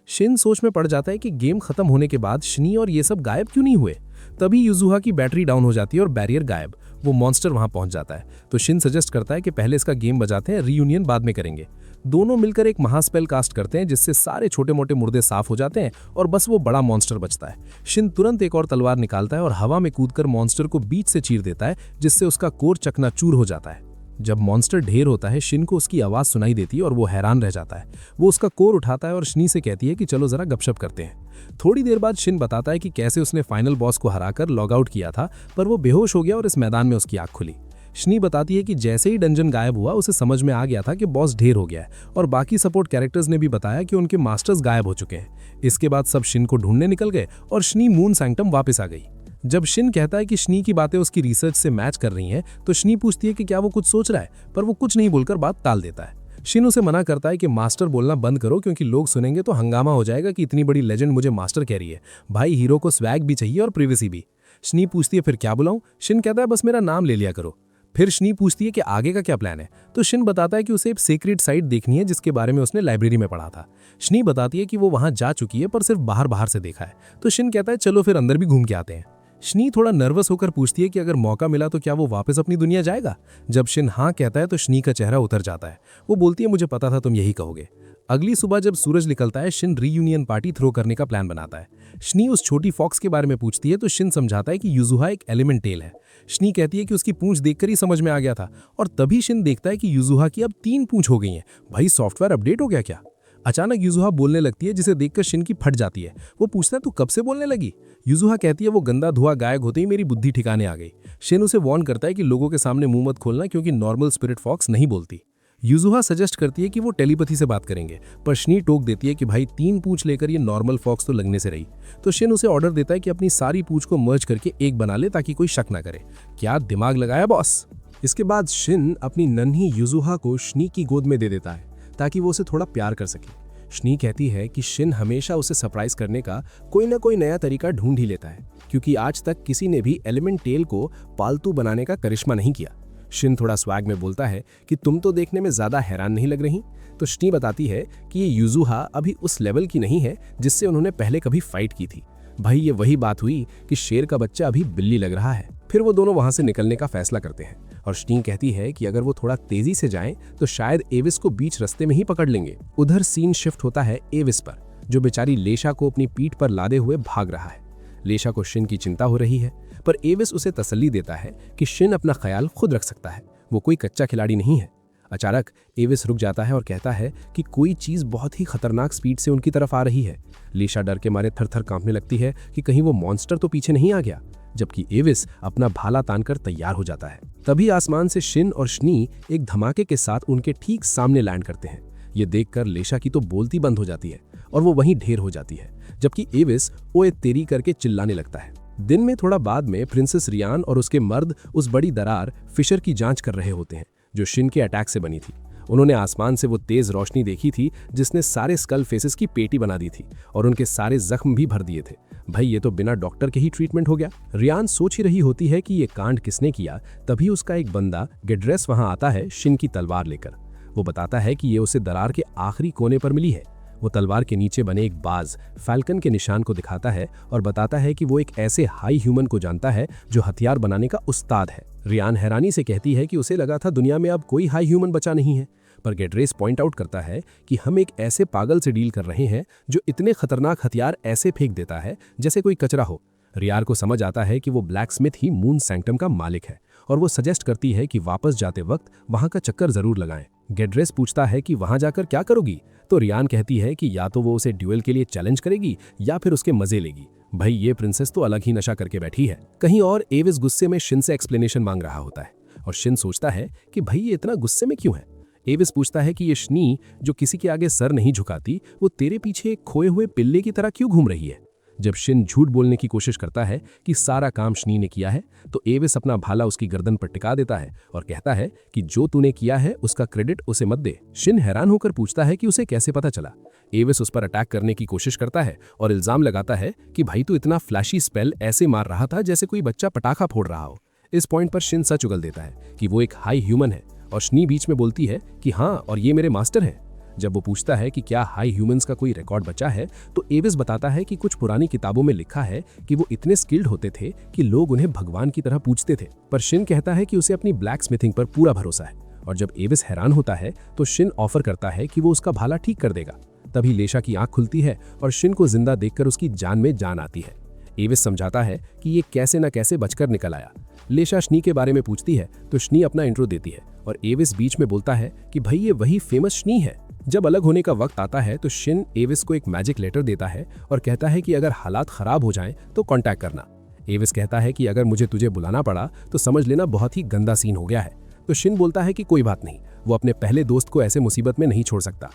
शिन सोच में पड़ जाता है कि गेम खत्म होने के बाद शनी और ये सब गायब क्यों नहीं हुए। तभी यूजुहा की बैटरी डाउन हो जाती है और बैरियर गायब। वो मॉन्स्टर वहां पहुंच जाता है तो शिन सजेस्ट करता है कि पहले इसका गेम बजाते हैं, रीयूनियन बाद में करेंगे। दोनों मिलकर एक महास्पेल कास्ट करते हैं जिससे सारे छोटे मोटे मुर्दे साफ हो जाते हैं और बस वो बड़ा मॉन्स्टर बचता है। शिन तुरंत एक और तलवार निकालता है और हवा में कूदकर मॉन्स्टर को बीच से चीर देता है जिससे उसका कोर चकनाचूर हो जाता है। जब मॉन्स्टर ढेर होता है शिन को उसकी आवाज सुनाई देती है और वो हैरान रह जाता है। वो उसका कोर उठाता है और शनी से कहती है कि चलो जरा गपशप करते हैं। थोड़ी देर बाद शिन बताता है कि कैसे उसने फाइनल बॉस को हराकर लॉग आउट किया था, पर वो बेहोश हो गया और इस मैदान में उसकी आंख खुली। शनी बताती है कि जैसे ही डंजन गायब हुआ उसे समझ में आ गया था कि बॉस ढेर हो गया है और बाकी सपोर्ट कैरेक्टर्स ने भी बताया कि उनके मास्टर्स गायब हो चुके हैं। इसके बाद सब शिन को ढूंढने निकल गए और शनी मून सैंक्टम वापस आ गई। जब शिन कहता है कि शनी की बातें उसकी रिसर्च से मैच कर रही हैं तो शनी पूछती है कि क्या वो कुछ सोच रहा है, पर वो कुछ नहीं बोलकर बात टाल देता है। शिन उसे मना करता है कि मास्टर बोलना बंद करो क्योंकि लोग सुनेंगे तो हंगामा हो जाएगा कि इतनी बड़ी लेजेंड मुझे मास्टर कह रही है। भाई हीरो को स्वैग भी चाहिए और प्रिवेसी भी। शनी पूछती है फिर क्या बुलाऊं। शिन कहता है बस मेरा नाम ले लिया करो। फिर शनी पूछती है कि आगे का क्या प्लान है, तो शिन बताता है कि उसे एक सीक्रेट साइट देखनी है जिसके बारे में उसने लाइब्रेरी में पढ़ा था। शनी बताती है कि वो वहां जा चुकी है पर सिर्फ बाहर बाहर से देखा है। तो शिन कहता है चलो फिर अंदर भी घूम के आते हैं। शनी थोड़ा नर्वस होकर पूछती है कि अगर मौका मिला तो क्या वो वापस अपनी दुनिया जाएगा। जब शिन हाँ कहता है तो शनी का चेहरा उतर जाता है। वो बोलती है मुझे पता था तुम यही कहोगे। अगली सुबह जब सूरज निकलता है शिन रीयूनियन पार्टी थ्रो करने का प्लान बनाता है। शनी उस छोटी फॉक्स के बारे में पूछती है तो शिन समझाता है कि यूजुहा एक एलिमेंटेल है। शनी कहती है कि उसकी पूंछ देखकर ही समझ में आ गया था और तभी शिन देखता है कि यूजुहा की अब 3 पूंछ हो गई हैं। भाई सॉफ्टवेयर अपडेट हो गया क्या। अचानक यूजुहा बोलने लगती है जिसे देखकर शिन की फट जाती है। वो पूछता है तू कब से बोलने लगी। यूजुहा कहती है वो गंदा धुआं गायब होते ही मेरी बुद्धि ठिकाने आ गई। शिन उसे वार्न करता है कि लोगों के सामने मुंह मत खोलना क्योंकि नॉर्मल स्पिरिट फॉक्स नहीं बोलती। यूजुहा सजेस्ट करती है कि वो टेलीपैथी से बात करेंगे, पर शनी टोक देती है कि भाई 3 पूंछ लेकर ये नॉर्मल फॉक्स तो लगने से रही। तो शिन उसे ऑर्डर देता है कि अपनी सारी पूंछ को मर्ज करके एक बना ले ताकि कोई शक ना करे। क्या दिमाग लगाया बॉस। इसके बाद शिन अपनी नन्ही यूजुहा को शनी की गोद में दे देता है ताकि वो उसे थोड़ा प्यार कर सके। शनी कहती है कि शिन हमेशा उसे सरप्राइज करने का कोई ना कोई नया तरीका ढूंढ ही लेता है क्योंकि आज तक किसी ने भी एलिमेंटेल को पालतू बनाने का करिश्मा नहीं किया। शिन थोड़ा स्वैग में बोलता है कि तुम तो देखने में ज्यादा हैरान नहीं लग रही। तो शनी बताती है कि ये यूजुहा अभी उस लेवल की नहीं है जिससे उन्होंने पहले कभी फाइट की थी। भाई ये वही बात हुई कि शेर का बच्चा अभी बिल्ली लग रहा है। फिर वो दोनों वहां से निकलने का फैसला करते हैं और शनी कहती है कि अगर वो थोड़ा तेजी से जाएं तो शायद एविस को बीच रास्ते में ही पकड़ लेंगे। उधर सीन शिफ्ट होता है एविस पर, जो बेचारी लेशा को अपनी पीठ पर लादे हुए भाग रहा है। लेशा को शिन की चिंता हो रही है, पर एविस उसे तसल्ली देता है कि शिन अपना ख्याल खुद रख सकता है, वो कोई कच्चा खिलाड़ी नहीं है। अचानक एविस रुक जाता है और कहता है कि कोई चीज बहुत ही खतरनाक स्पीड से उनकी तरफ आ रही है। लेशा डर के मारे थर-थर कांपने लगती है कि कहीं वो मॉन्स्टर तो पीछे नहीं आ गया, जबकि एविस अपना भाला तानकर तैयार हो जाता है। तभी आसमान से शिन और शनी एक धमाके के साथ उनके ठीक सामने लैंड करते हैं। ये देखकर लेशा की तो बोलती बंद हो जाती है और वो वहीं ढेर हो जाती है, जबकि एविस ओए तेरी करके चिल्लाने लगता है। दिन में थोड़ा बाद में प्रिंसेस रियान और उसके मर्द उस बड़ी दरार फिशर की जांच कर रहे होते हैं जो शिन के अटैक से बनी थी। उन्होंने आसमान से वो तेज रोशनी देखी थी जिसने सारे स्कल फेसेस की पेटी बना दी थी और उनके सारे जख्म भी भर दिए थे। भाई ये तो बिना डॉक्टर के ही ट्रीटमेंट हो गया। रियान सोच ही रही होती है कि ये कांड किसने किया, तभी उसका एक बंदा गेड्रेस वहां आता है शिन की तलवार लेकर। वो बताता है कि ये उसे दरार के आखिरी कोने पर मिली है। वो तलवार के नीचे बने एक बाज फैल्कन के निशान को दिखाता है और बताता है कि वो एक ऐसे हाई ह्यूमन को जानता है जो हथियार बनाने का उस्ताद है। रियान हैरानी से कहती है कि उसे लगा था दुनिया में अब कोई हाई ह्यूमन बचा नहीं है, पर गेड्रेस पॉइंट आउट करता है कि हम एक ऐसे पागल से डील कर रहे हैं जो इतने खतरनाक हथियार ऐसे फेंक देता है जैसे कोई कचरा हो। रियार को समझ आता है कि वो ब्लैक स्मिथ ही मून सैंक्टम का मालिक है और वो सजेस्ट करती है कि वापस जाते वक्त वहां का चक्कर जरूर लगाएं। गेड्रेस पूछता है कि वहां जाकर क्या करोगी, तो रियान कहती है कि या तो वो उसे ड्यूएल के लिए चैलेंज करेगी या फिर उसके मजे लेगी। भाई ये प्रिंसेस तो अलग ही नशा करके बैठी है। कहीं और एविस गुस्से में शिन से एक्सप्लेनेशन मांग रहा होता है और शिन सोचता है कि भाई ये इतना गुस्से में क्यों है। एविस पूछता है कि ये शनी जो किसी के आगे सर नहीं झुकाती, वो तेरे पीछे एक खोए हुए पिल्ले की तरह क्यों घूम रही है। जब शिन झूठ बोलने की कोशिश करता है कि सारा काम शनी ने किया है, तो एविस अपना भाला उसकी गर्दन पर टिका देता है और कहता है कि जो तूने किया है उसका क्रेडिट उसे मत दे। शिन हैरान होकर पूछता है कि उसे कैसे पता चला। एविस उस पर अटैक करने की कोशिश करता है और इल्जाम लगाता है कि भाई तू इतना फ्लैशी स्पेल ऐसे मार रहा था जैसे कोई बच्चा पटाखा फोड़ रहा हो। इस पॉइंट पर शिन सच उगल देता है कि वो एक हाई ह्यूमन है और शनी बीच में बोलती है कि हाँ, और ये मेरे मास्टर हैं। जब वो पूछता है कि क्या हाई ह्यूमंस का कोई रिकॉर्ड बचा है, तो एविस बताता है कि कुछ पुरानी किताबों में लिखा है कि वो इतने स्किल्ड होते थे कि लोग उन्हें भगवान की तरह पूजते थे। पर शिन कहता है कि उसे अपनी ब्लैक स्मिथिंग पर पूरा भरोसा है और जब एविस हैरान होता है तो शिन ऑफर करता है कि वो उसका भाला ठीक कर देगा। तभी लेशा की आंख खुलती है और शिन को जिंदा देखकर उसकी जान में जान आती है। एविस समझाता है कि ये कैसे न कैसे बचकर निकल आया। लेशा शनी के बारे में पूछती है तो शनी अपना इंट्रो देती है और एविस बीच में बोलता है कि भाई ये वही फेमस शनी है। जब अलग होने का वक्त आता है तो शिन एविस को एक मैजिक लेटर देता है और कहता है कि अगर हालात खराब हो जाएं तो कांटेक्ट करना। एविस कहता है कि अगर मुझे तुझे बुलाना पड़ा तो समझ लेना बहुत ही गंदा सीन हो गया है। तो शिन बोलता है कि कोई बात नहीं, वो अपने पहले दोस्त को ऐसे मुसीबत में नहीं छोड़ सकता।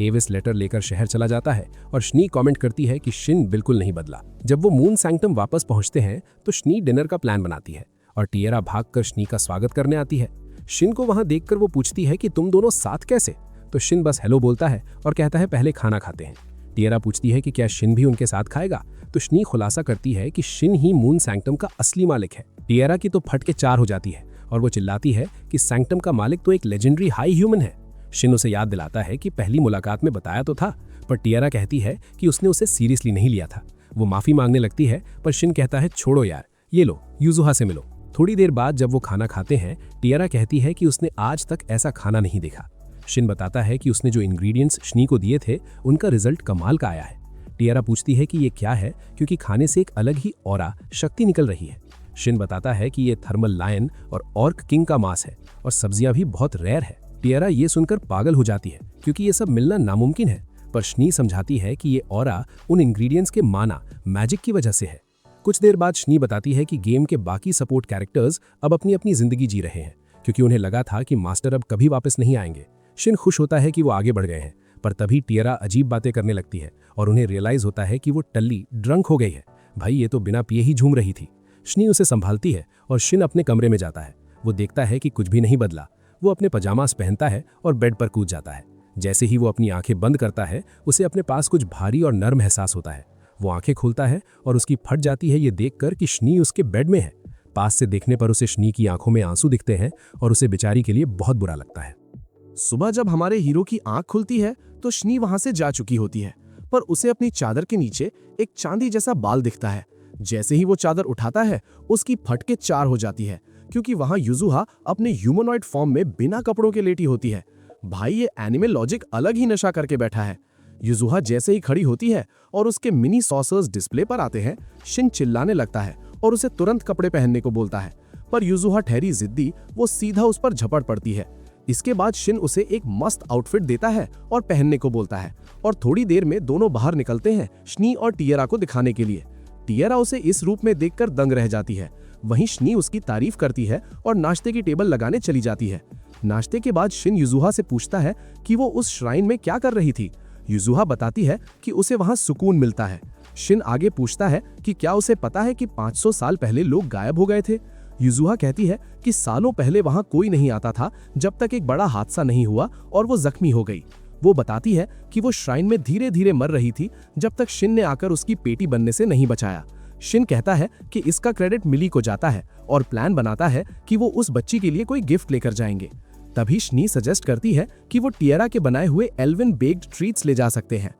एविस लेटर लेकर शहर चला जाता है और शनी कमेंट करती है कि शिन बिल्कुल नहीं बदला। जब वो मून सैंक्टम वापस पहुंचते हैं तो शनी डिनर का प्लान बनाती है और टिएरा भागकर शनी का स्वागत करने आती है। शिन को वहां देखकर वो पूछती है कि तुम दोनों साथ कैसे। तो शिन बस हेलो बोलता है और कहता है पहले खाना खाते हैं। टिएरा पूछती है कि क्या शिन भी उनके साथ खाएगा, तो शनी खुलासा करती है कि शिन ही मून सैंक्टम का असली मालिक है। टिएरा की तो फट के चार हो जाती है और वो चिल्लाती है कि सैंक्टम का मालिक तो एक लेजेंडरी हाई ह्यूमन है। शिन उसे याद दिलाता है कि पहली मुलाकात में बताया तो था, पर टिएरा कहती है कि उसने उसे सीरियसली नहीं लिया था। वो माफी मांगने लगती है पर शिन कहता है छोड़ो यार, ये लो यूजुहा से मिलो। थोड़ी देर बाद जब वो खाना खाते हैं, टिएरा कहती है कि उसने आज तक ऐसा खाना नहीं देखा। शिन बताता है कि उसने जो इंग्रेडिएंट्स शनी को दिए थे उनका रिजल्ट कमाल का आया है। टिएरा पूछती है कि ये क्या है, क्योंकि खाने से एक अलग ही ऑरा शक्ति निकल रही है। शिन बताता है कि ये थर्मल लायन और ऑर्क किंग का मांस है और सब्जियां भी बहुत रेयर है। टिएरा ये सुनकर पागल हो जाती है क्योंकि ये सब मिलना नामुमकिन है, पर शनी समझाती है कि ये ऑरा उन इंग्रेडिएंट्स के माना मैजिक की वजह से है। कुछ देर बाद शनी बताती है कि गेम के बाकी सपोर्ट कैरेक्टर्स अब अपनी अपनी जिंदगी जी रहे हैं क्योंकि उन्हें लगा था कि मास्टर अब कभी वापस नहीं आएंगे। शिन खुश होता है कि वो आगे बढ़ गए हैं, पर तभी टिएरा अजीब बातें करने लगती है और उन्हें रियलाइज होता है कि वो टल्ली ड्रंक हो गई है। भाई ये तो बिना पिए ही झूम रही थी। शनी उसे संभालती है और शिन अपने कमरे में जाता है। वो देखता है कि कुछ भी नहीं बदला। वो अपने पजामास पहनता है और बेड पर कूद जाता है। जैसे ही वो अपनी आंखें बंद करता है, उसे अपने पास कुछ भारी और नर्म एहसास होता है। वो आंखें खोलता है और उसकी फट जाती है ये देखकर कि शनी उसके बेड में है। पास से देखने पर उसे शनी की आंखों में आंसू दिखते हैं और उसे बेचारी के लिए बहुत बुरा लगता है। सुबह जब हमारे हीरो की आंख खुलती है तो शनी वहां से जा चुकी होती है, पर उसे अपनी चादर के नीचे एक चांदी जैसा बाल दिखता है। जैसे ही वो चादर उठाता है, उसकी फट के चार हो जाती है क्योंकि वहां यूजुहा अपने ह्यूमनॉइड फॉर्म में बिना कपड़ों के लेटी होती है। भाई ये एनिमे लॉजिक अलग ही नशा करके बैठा है। यूजुहा जैसे ही खड़ी होती है और उसके मिनी सॉसर्स डिस्प्ले पर आते हैं, शिन चिल्लाने लगता है और उसे तुरंत कपड़े पहनने को बोलता है, पर यूजुहा ठहरी जिद्दी, वो सीधा उस पर झपट पड़ती है। इसके बाद शिन उसे एक मस्त आउटफिट देता है और पहनने को बोलता है और थोड़ी देर में दोनों बाहर निकलते हैं शनी और टिएरा को दिखाने के लिए। टिएरा उसे इस रूप में देखकर दंग रह जाती है। वहीं शनी उसकी तारीफ करती है और नाश्ते की टेबल लगाने चली जाती है। नाश्ते के बाद शिन यूजुहा से पूछता है कि वो उस श्राइन में क्या कर रही थी। यूजुहा बताती है कि उसे वहां सुकून मिलता है। शिन आगे पूछता है कि क्या उसे पता है कि 500 साल पहले लोग गायब हो गए थे। यूजुहा कहती है कि सालों पहले वहां कोई नहीं आता था जब तक एक बड़ा हादसा नहीं हुआ और वो जख्मी हो गई। वो बताती है कि वो श्राइन में धीरे धीरे मर रही थी जब तक शिन ने आकर उसकी पेटी बनने से नहीं बचाया। शिन कहता है कि इसका क्रेडिट मिली को जाता है और प्लान बनाता है कि वो उस बच्ची के लिए कोई गिफ्ट लेकर जाएंगे। तभी शनी सजेस्ट करती है कि वो टिएरा के बनाए हुए एल्विन बेक्ड ट्रीट्स ले जा सकते हैं।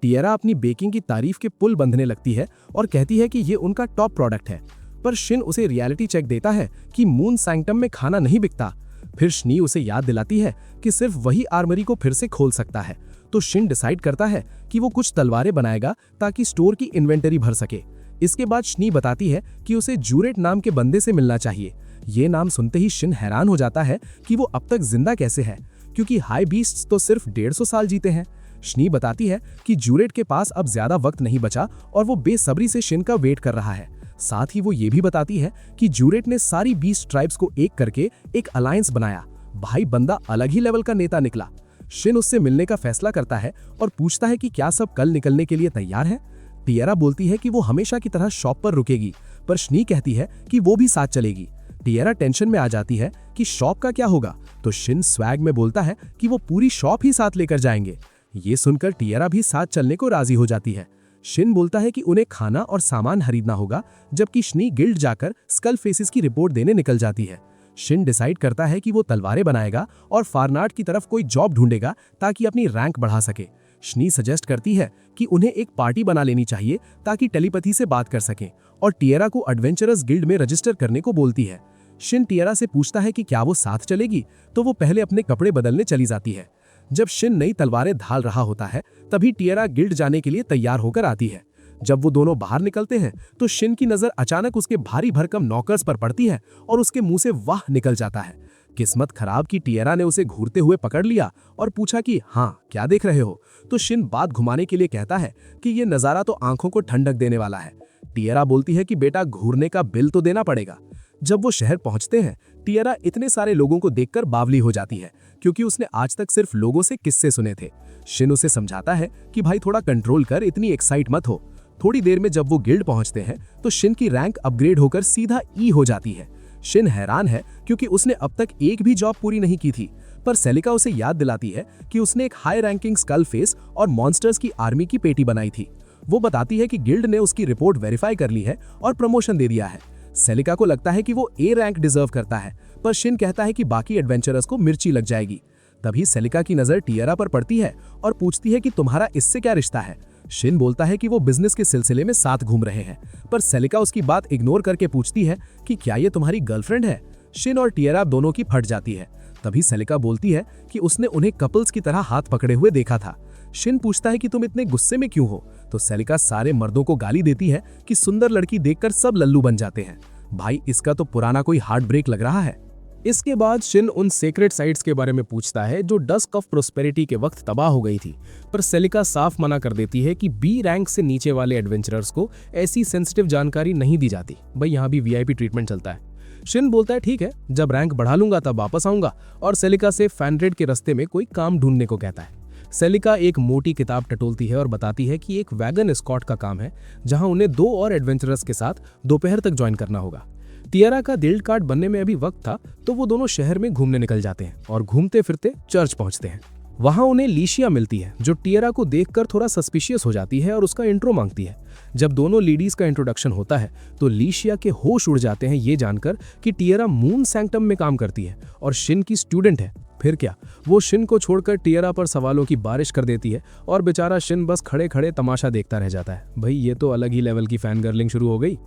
टिएरा अपनी बेकिंग की तारीफ के पुल बंधने लगती है और कहती है कि ये उनका टॉप प्रोडक्ट है, पर शिन उसे रियलिटी चेक देता है कि मून सैंक्टम में खाना नहीं बिकता। फिर शनी उसे याद दिलाती है कि सिर्फ वही आर्मरी को फिर से खोल सकता है। तो शिन डिसाइड करता है कि वो कुछ तलवारें बनाएगा ताकि स्टोर की इन्वेंटरी भर सके। इसके बाद शनी बताती है कि उसे जूरेट नाम के बंदे से मिलना चाहिए। ये नाम सुनते ही शिन हैरान हो जाता है कि वो अब तक जिंदा कैसे है, क्योंकि हाई बीस्ट्स तो सिर्फ 150 साल जीते हैं। शनी बताती है कि जूरेट के पास अब ज्यादा वक्त नहीं बचा और वो बेसब्री से शिन का वेट कर रहा है। साथ ही वो ये भी बताती है कि जूरेट ने सारी 20 ट्राइब्स को एक करके एक अलायंस बनाया। भाई बंदा अलग ही लेवल का नेता निकला। शिन उससे मिलने का फैसला करता है और पूछता है कि क्या सब कल निकलने के लिए तैयार है। टिएरा बोलती है कि वो हमेशा की तरह शॉप पर रुकेगी, पर शनी कहती है कि वो भी साथ चलेगी। टिएरा टेंशन में आ जाती है कि शॉप का क्या होगा, तो शिन स्वैग में बोलता है कि वो पूरी शॉप ही साथ लेकर जाएंगे। ये सुनकर टिएरा भी साथ चलने को राजी हो जाती है। शिन बोलता है कि उन्हें खाना और सामान खरीदना होगा, जबकि शनी गिल्ड जाकर स्कल फेसेस की रिपोर्ट देने निकल जाती है। शिन डिसाइड करता है कि वो तलवारें बनाएगा और फारनाट की तरफ कोई जॉब ढूंढेगा ताकि अपनी रैंक बढ़ा सके। शनी सजेस्ट करती है कि उन्हें एक पार्टी बना लेनी चाहिए ताकि टेलीपैथी से बात कर सकें, और टिएरा को एडवेंचरस गिल्ड में रजिस्टर करने को बोलती है। शिन टिएरा से पूछता है कि क्या वो साथ चलेगी, तो वो पहले अपने कपड़े बदलने चली जाती है। जब शिन नई तलवारें ढाल रहा होता है, तभी टिएरा गिल्ड जाने के लिए तैयार होकर आती है। जब वो दोनों बाहर निकलते हैं तो शिन की नजर अचानक उसके भारी भरकम नौकर्स पर पड़ती है और उसके मुंह से वाह निकल जाता है। किस्मत खराब की टिएरा ने उसे घूरते हुए पकड़ लिया और पूछा कि हाँ क्या देख रहे हो, तो शिन बात घुमाने के लिए कहता है कि ये नजारा तो आंखों को ठंडक देने वाला है। टिएरा बोलती है कि बेटा घूरने का बिल तो देना पड़ेगा। जब वो शहर पहुंचते हैं, टिएरा इतने सारे लोगों को देखकर बावली हो जाती है, क्योंकि उसने आज तक सिर्फ लोगों से किस्से सुने थे। शिन उसे समझाता है कि भाई थोड़ा कंट्रोल कर, इतनी एक्साइट मत हो। थोड़ी देर में जब वो गिल्ड पहुंचते हैं तो शिन की रैंक अपग्रेड होकर सीधा ई हो जाती है। शिन हैरान है क्योंकि उसने अब तक एक भी जॉब पूरी नहीं की थी, पर सेलिका उसे याद दिलाती है कि उसने एक हाई रैंकिंग स्कल फेस और मॉन्स्टर्स की आर्मी की पेटी बनाई थी। वो बताती है कि गिल्ड ने उसकी रिपोर्ट वेरीफाई कर ली है और प्रमोशन दे दिया है। सेलिका को लगता है कि वो ए रैंक डिजर्व करता है, पर शिन कहता है कि बाकी एडवेंचरर्स को मिर्ची लग जाएगी। तभी सेलिका की नजर टिएरा पर पड़ती है और पूछती है कि तुम्हारा इससे क्या रिश्ता है। शिन बोलता है कि वो बिजनेस के सिलसिले में साथ घूम रहे हैं, पर सेलिका उसकी बात इग्नोर करके पूछती है कि क्या ये तुम्हारी गर्लफ्रेंड है। शिन और टिएरा दोनों की फट जाती है। तभी सेलिका बोलती है कि उसने उन्हें कपल्स की तरह हाथ पकड़े हुए देखा था। शिन पूछता है कि तुम इतने गुस्से में क्यों हो, तो सेलिका सारे मर्दों को गाली देती है कि सुंदर लड़की देखकर सब लल्लू बन जाते हैं। भाई इसका तो पुराना कोई हार्ट ब्रेक लग रहा है। इसके बाद शिन उन सेक्रेट साइट्स के बारे में पूछता है जो डस्क ऑफ प्रोस्पेरिटी के वक्त तबाह हो गई थी, पर सेलिका साफ मना कर देती है कि बी रैंक से नीचे वाले एडवेंचरर्स को ऐसी सेंसिटिव जानकारी नहीं दी जाती। भाई यहाँ भी वीआईपी ट्रीटमेंट चलता है। शिन बोलता है ठीक है, जब रैंक बढ़ा लूंगा तब वापस आऊंगा, और सेलिका से फैनरेड के रास्ते में कोई काम ढूंढने को कहता है। सेलिका एक मोटी किताब टटोलती है और बताती है कि एक वैगन एस्कॉर्ट का काम है, जहां उन्हें 2 और एडवेंचरर्स के साथ दोपहर तक ज्वाइन करना होगा। टिएरा का गिल्ड कार्ड बनने में अभी वक्त था, तो वो दोनों शहर में घूमने निकल जाते हैं और घूमते फिरते चर्च पहुंचते हैं। वहां उन्हें लीशिया मिलती है, जो टिएरा को देखकर थोड़ा सस्पिशियस हो जाती है और उसका इंट्रो मांगती है। जब दोनों लेडीज का इंट्रोडक्शन होता है तो लीशिया के होश उड़ जाते हैं ये जानकर कि टिएरा मून सैंक्टम में काम करती है और शिन की स्टूडेंट है। फिर क्या, वो शिन को छोड़कर टिएरा पर सवालों की बारिश कर देती है और बेचारा शिन बस खड़े खड़े तमाशा देखता रह जाता है। भाई ये तो अलग ही लेवल की फैन गर्लिंग शुरू हो गई।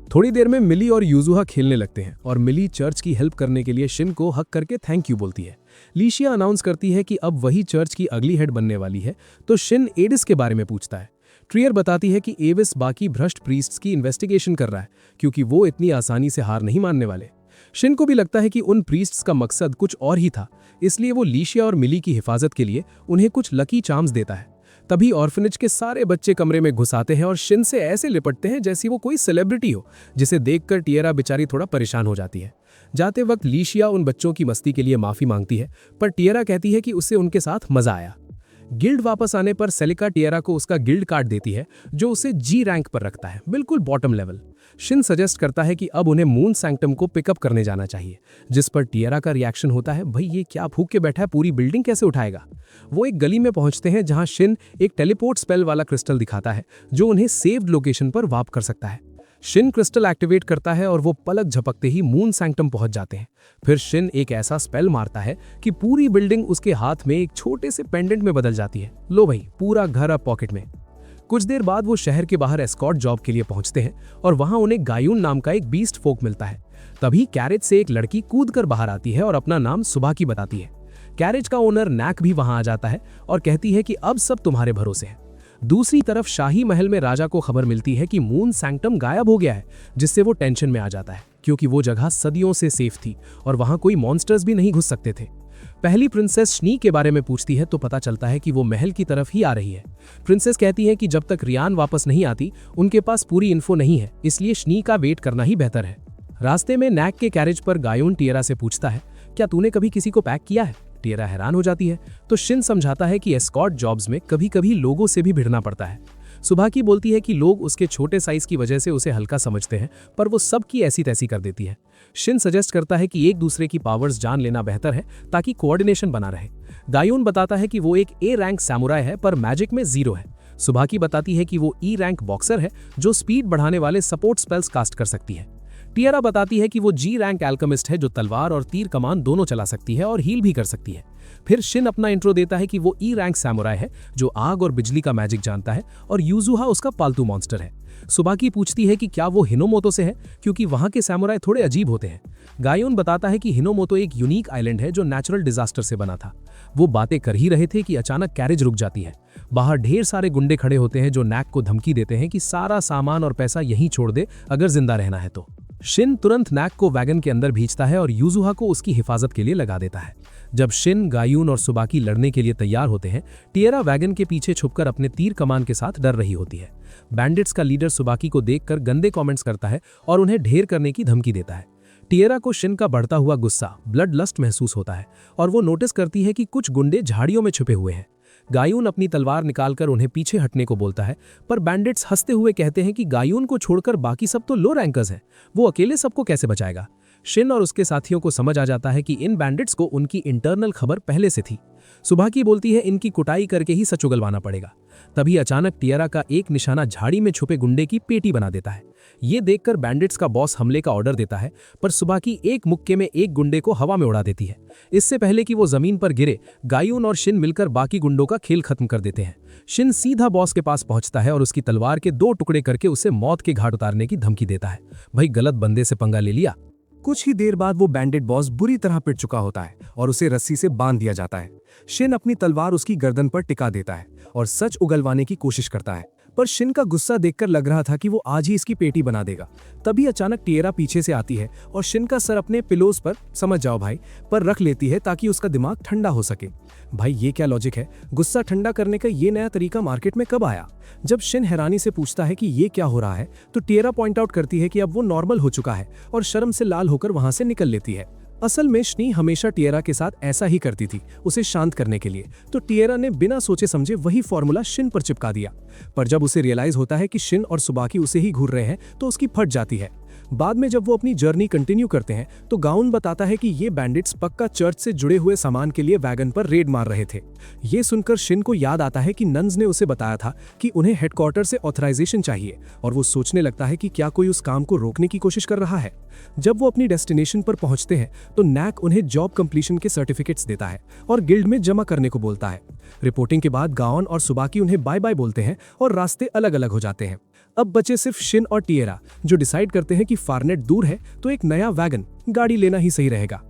थोड़ी देर में मिली और यूजुहा खेलने लगते हैं और मिली चर्च की हेल्प करने के लिए शिन को हक करके थैंक यू बोलती है। लीशिया अनाउंस करती है कि अब वही चर्च की अगली हेड बनने वाली है, तो शिन एडिस के बारे में पूछता है। ट्रियर बताती है कि एविस बाकी भ्रष्ट प्रीस्ट्स की इन्वेस्टिगेशन कर रहा है, क्योंकि वो इतनी आसानी से हार नहीं मानने वाले। शिन को भी लगता है कि उन प्रीस्ट्स का मकसद कुछ और ही था, इसलिए वो लीशिया और मिली की हिफाजत के लिए उन्हें कुछ लकी चार्म्स देता है। तभी ऑर्फनेज के सारे बच्चे कमरे में घुस आते हैं और शिन से ऐसे लिपटते हैं जैसी वो कोई सेलिब्रिटी हो, जिसे देखकर टिएरा बेचारी थोड़ा परेशान हो जाती है। जाते वक्त लीशिया उन बच्चों की मस्ती के लिए माफी मांगती है, पर टिएरा कहती है कि उसे उनके साथ मजा आया। गिल्ड वापस आने पर सेलिका टिएरा को उसका गिल्ड कार्ड देती है, जो उसे जी रैंक पर रखता है, बिल्कुल बॉटम लेवल। शिन सजेस्ट करता है कि अब उन्हें मून सैंक्टम को पिकअप करने जाना चाहिए, जिस पर टिएरा का रिएक्शन होता है, भाई ये क्या फूंक के बैठा है, पूरी बिल्डिंग कैसे उठाएगा। वो एक गली में पहुंचते हैं जहां शिन एक टेलीपोर्ट स्पेल वाला क्रिस्टल दिखाता है, जो उन्हें सेव्ड लोकेशन पर वार्प कर सकता है। शिन क्रिस्टल एक्टिवेट करता है और वो पलक झपकते ही मून सैंक्टम पहुंच जाते हैं। फिर शिन एक ऐसा स्पेल मारता है कि पूरी बिल्डिंग उसके हाथ में एक छोटे से पेंडेंट में बदल जाती है। लो भाई, पूरा घर अब पॉकेट में। कुछ देर बाद वो शहर के बाहर एस्कॉर्ट जॉब के लिए पहुंचते हैं और वहां उन्हें गायून नाम का एक बीस्ट फोक मिलता है। तभी कैरेज से एक लड़की कूद कर बाहर आती है और अपना नाम सुबह की बताती है। कैरेज का ओनर नैक भी वहां आ जाता है और कहती है कि अब सब तुम्हारे भरोसे है। दूसरी तरफ शाही महल में राजा को खबर मिलती है कि मून सैंक्टम गायब हो गया है, जिससे वो टेंशन में आ जाता है, क्योंकि वो जगह सदियों से सेफ थी और वहां कोई मॉन्स्टर्स भी नहीं घुस सकते थे। पहली प्रिंसेस शनी के बारे में पूछती है तो पता चलता है कि वो महल की तरफ ही आ रही है। प्रिंसेस कहती है कि जब तक रियान वापस नहीं आती उनके पास पूरी इन्फो नहीं है, इसलिए शनी का वेट करना ही बेहतर है। रास्ते में नैक के कैरेज पर गायोन टिएरा से पूछता है, क्या तूने कभी किसी को पैक किया है? टिएरा हैरान हो जाती है तो शिन समझाता है कि एस्कॉर्ट जॉब्स में कभी कभी लोगों से भी भिड़ना पड़ता है। सुभाकी बोलती है कि लोग उसके छोटे साइज की वजह से उसे हल्का समझते हैं, पर वो सबकी ऐसी तैसी कर देती है। शिन सजेस्ट करता है कि एक दूसरे की पावर्स जान लेना बेहतर है ताकि कोऑर्डिनेशन बना रहे। गायोन बताता है कि वो एक ए रैंक सैमुराई है पर मैजिक में 0 है। सुभाकी बताती है कि वो ई रैंक बॉक्सर है जो स्पीड बढ़ाने वाले सपोर्ट स्पेल्स कास्ट कर सकती है। टिएरा बताती है कि वो जी रैंक एल्केमिस्ट है जो तलवार और तीर कमान दोनों चला सकती है और हील भी कर सकती है। फिर शिन अपना इंट्रो देता है कि वो ई रैंक सैमुराई है जो आग और बिजली का मैजिक जानता है और यूजुहा उसका पालतू मॉन्स्टर है। सुबाकी पूछती है कि क्या वो हिनोमोतो से है क्योंकि वहां के सैमुराई थोड़े अजीब होते हैं। गायोन बताता है कि हिनोमोतो एक यूनिक आइलैंड है जो नेचुरल डिजास्टर से बना था। वो बातें कर ही रहे थे कि अचानक कैरेज रुक जाती है। बाहर ढेर सारे गुंडे खड़े होते हैं जो नैक को धमकी देते हैं कि सारा सामान और पैसा यहीं छोड़ दे अगर जिंदा रहना है तो। शिन तुरंत नैक को वैगन के अंदर भेजता है और यूजुहा को उसकी हिफाजत के लिए लगा देता है। जब शिन, गायून और सुबाकी लड़ने के लिए तैयार होते हैं, टिएरा वैगन के पीछे छुपकर अपने तीर कमान के साथ डर रही होती है। बैंडिट्स का लीडर सुबाकी को देखकर गंदे कमेंट्स करता है और उन्हें ढेर करने की धमकी देता है। टिएरा को शिन का बढ़ता हुआ गुस्सा, ब्लड लस्ट महसूस होता है और वो नोटिस करती है कि कुछ गुंडे झाड़ियों में छुपे हुए हैं। गायून अपनी तलवार निकालकर उन्हें पीछे हटने को बोलता है, पर बैंडिट्स हंसते हुए कहते हैं कि गायून को छोड़कर बाकी सब तो लो रैंकर्स हैं, वो अकेले सबको कैसे बचाएगा। शिन और उसके साथियों को समझ आ जाता है कि इन बैंडिट्स को उनकी इंटरनल खबर पहले से थी। सुभाकी बोलती है इनकी कुटाई करके ही सच उगलवाना पड़ेगा। तभी अचानक टिएरा का एक निशाना झाड़ी में छुपे गुंडे की पेटी बना देता है। ये देखकर बैंडिट्स का बॉस हमले का ऑर्डर देता है, पर सुबाकी एक मुक्के में एक गुंडे को हवा में उड़ा देती है। इससे पहले कि वो जमीन पर गिरे, गायून और शिन मिलकर बाकी गुंडों का खेल खत्म कर देते हैं। शिन सीधा बॉस के पास पहुंचता है और उसकी तलवार के 2 टुकड़े करके उसे मौत के घाट उतारने की धमकी देता है। भाई गलत बंदे से पंगा ले लिया। कुछ ही देर बाद वो बैंडिट बॉस बुरी तरह पिट चुका होता है और उसे रस्सी से बांध दिया जाता है। शिन अपनी तलवार उसकी गर्दन पर टिका देता है और सच उगलवाने की कोशिश करता है, पर शिन का गुस्सा देखकर लग रहा था कि वो आज ही इसकी पेटी बना देगा। तभी अचानक टिएरा पीछे से आती है और शिन का सर अपने पिलोज पर, समझ जाओ भाई, पर रख लेती है ताकि उसका दिमाग ठंडा हो सके। भाई ये क्या लॉजिक है? गुस्सा ठंडा करने का ये नया तरीका मार्केट में कब आया? जब शिन हैरानी से पूछता है कि ये क्या हो रहा है तो टिएरा पॉइंट आउट करती है कि अब वो नॉर्मल हो चुका है और शर्म से लाल होकर वहां से निकल लेती है। असल में शनी हमेशा टिएरा के साथ ऐसा ही करती थी, उसे शांत करने के लिए, तो टिएरा ने बिना सोचे समझे वही फॉर्मूला शिन पर चिपका दिया। पर जब उसे रियलाइज होता है कि शिन और सुबाकी उसे ही घूर रहे हैं तो उसकी फट जाती है। बाद में जब वो अपनी जर्नी कंटिन्यू करते हैं तो गाउन बताता है कि ये बैंडिट्स पक्का चर्च से जुड़े हुए सामान के लिए वैगन पर रेड मार रहे थे। ये सुनकर शिन को याद आता है कि नन्स ने उसे बताया था कि उन्हें हेडक्वार्टर से ऑथराइजेशन चाहिए और वो सोचने लगता है कि क्या कोई उस काम को रोकने की कोशिश कर रहा है। जब वो अपनी डेस्टिनेशन पर पहुंचते हैं तो नैक उन्हें जॉब कंप्लीशन के सर्टिफिकेट्स देता है और गिल्ड में जमा करने को बोलता है। रिपोर्टिंग के बाद गाउन और सुबाकी उन्हें बाय बाय बोलते हैं और रास्ते अलग अलग हो जाते हैं। अब बचे सिर्फ शिन और टिएरा, जो डिसाइड करते हैं कि फारनेट दूर है तो एक नया वैगन गाड़ी लेना ही सही रहेगा।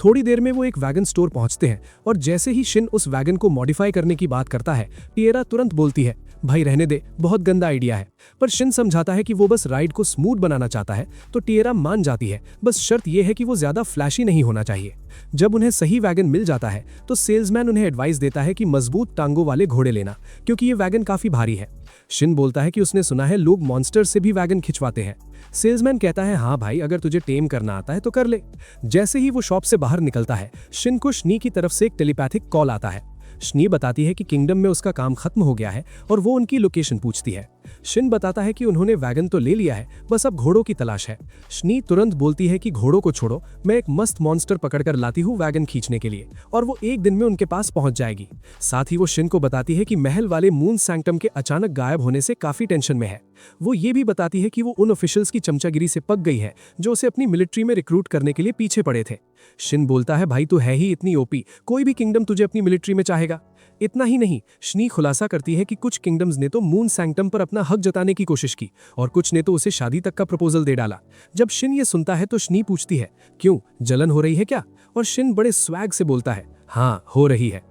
थोड़ी देर में वो एक वैगन स्टोर पहुंचते हैं और जैसे ही शिन उस वैगन को मॉडिफाई करने की बात करता है, टिएरा तुरंत बोलती है, भाई रहने दे, बहुत गंदा आइडिया है। पर शिन समझाता है कि वो बस राइड को स्मूथ बनाना चाहता है, तो टिएरा मान जाती है, बस शर्त यह है कि वो ज्यादा फ्लैशी नहीं होना चाहिए। जब उन्हें सही वैगन मिल जाता है तो सेल्समैन उन्हें एडवाइस देता है कि मजबूत टांगों वाले घोड़े लेना, क्योंकि ये वैगन काफी भारी है। शिन बोलता है कि उसने सुना है लोग मॉन्स्टर से भी वैगन खिंचवाते हैं। सेल्समैन कहता है, हाँ भाई, अगर तुझे टेम करना आता है तो कर ले। जैसे ही वो शॉप से बाहर निकलता है, शिन को शनी की तरफ से एक टेलीपैथिक कॉल आता है। शनी बताती है कि किंगडम में उसका काम खत्म हो गया है और वो उनकी लोकेशन पूछती है। शिन बताता है कि उन्होंने वैगन तो ले लिया है, बस अब घोड़ों की तलाश है। शनी तुरंत बोलती है कि घोड़ों को छोड़ो, मैं एक मस्त मॉन्स्टर पकड़कर लाती हूँ वैगन खींचने के लिए, और वो एक दिन में उनके पास पहुंच जाएगी। साथ ही वो शिन को बताती है कि महल वाले मून सैंक्टम के अचानक गायब होने से काफी टेंशन में है। वो ये भी बताती है कि वो उन ऑफिशियल्स की चमचागिरी से पक गई है जो उसे अपनी मिलिट्री में रिक्रूट करने के लिए पीछे पड़े थे। शिन बोलता है, भाई तू है ही इतनी ओपी, कोई भी किंगडम तुझे अपनी मिलिट्री में चाहेगा। इतना ही नहीं, शनी खुलासा करती है कि कुछ किंगडम्स ने तो मून सैंक्टम पर अपना हक जताने की कोशिश की और कुछ ने तो उसे शादी तक का प्रपोजल दे डाला। जब शिन ये सुनता है तो शनी पूछती है, क्यों, जलन हो रही है क्या? और शिन बड़े स्वैग से बोलता है, हाँ हो रही है।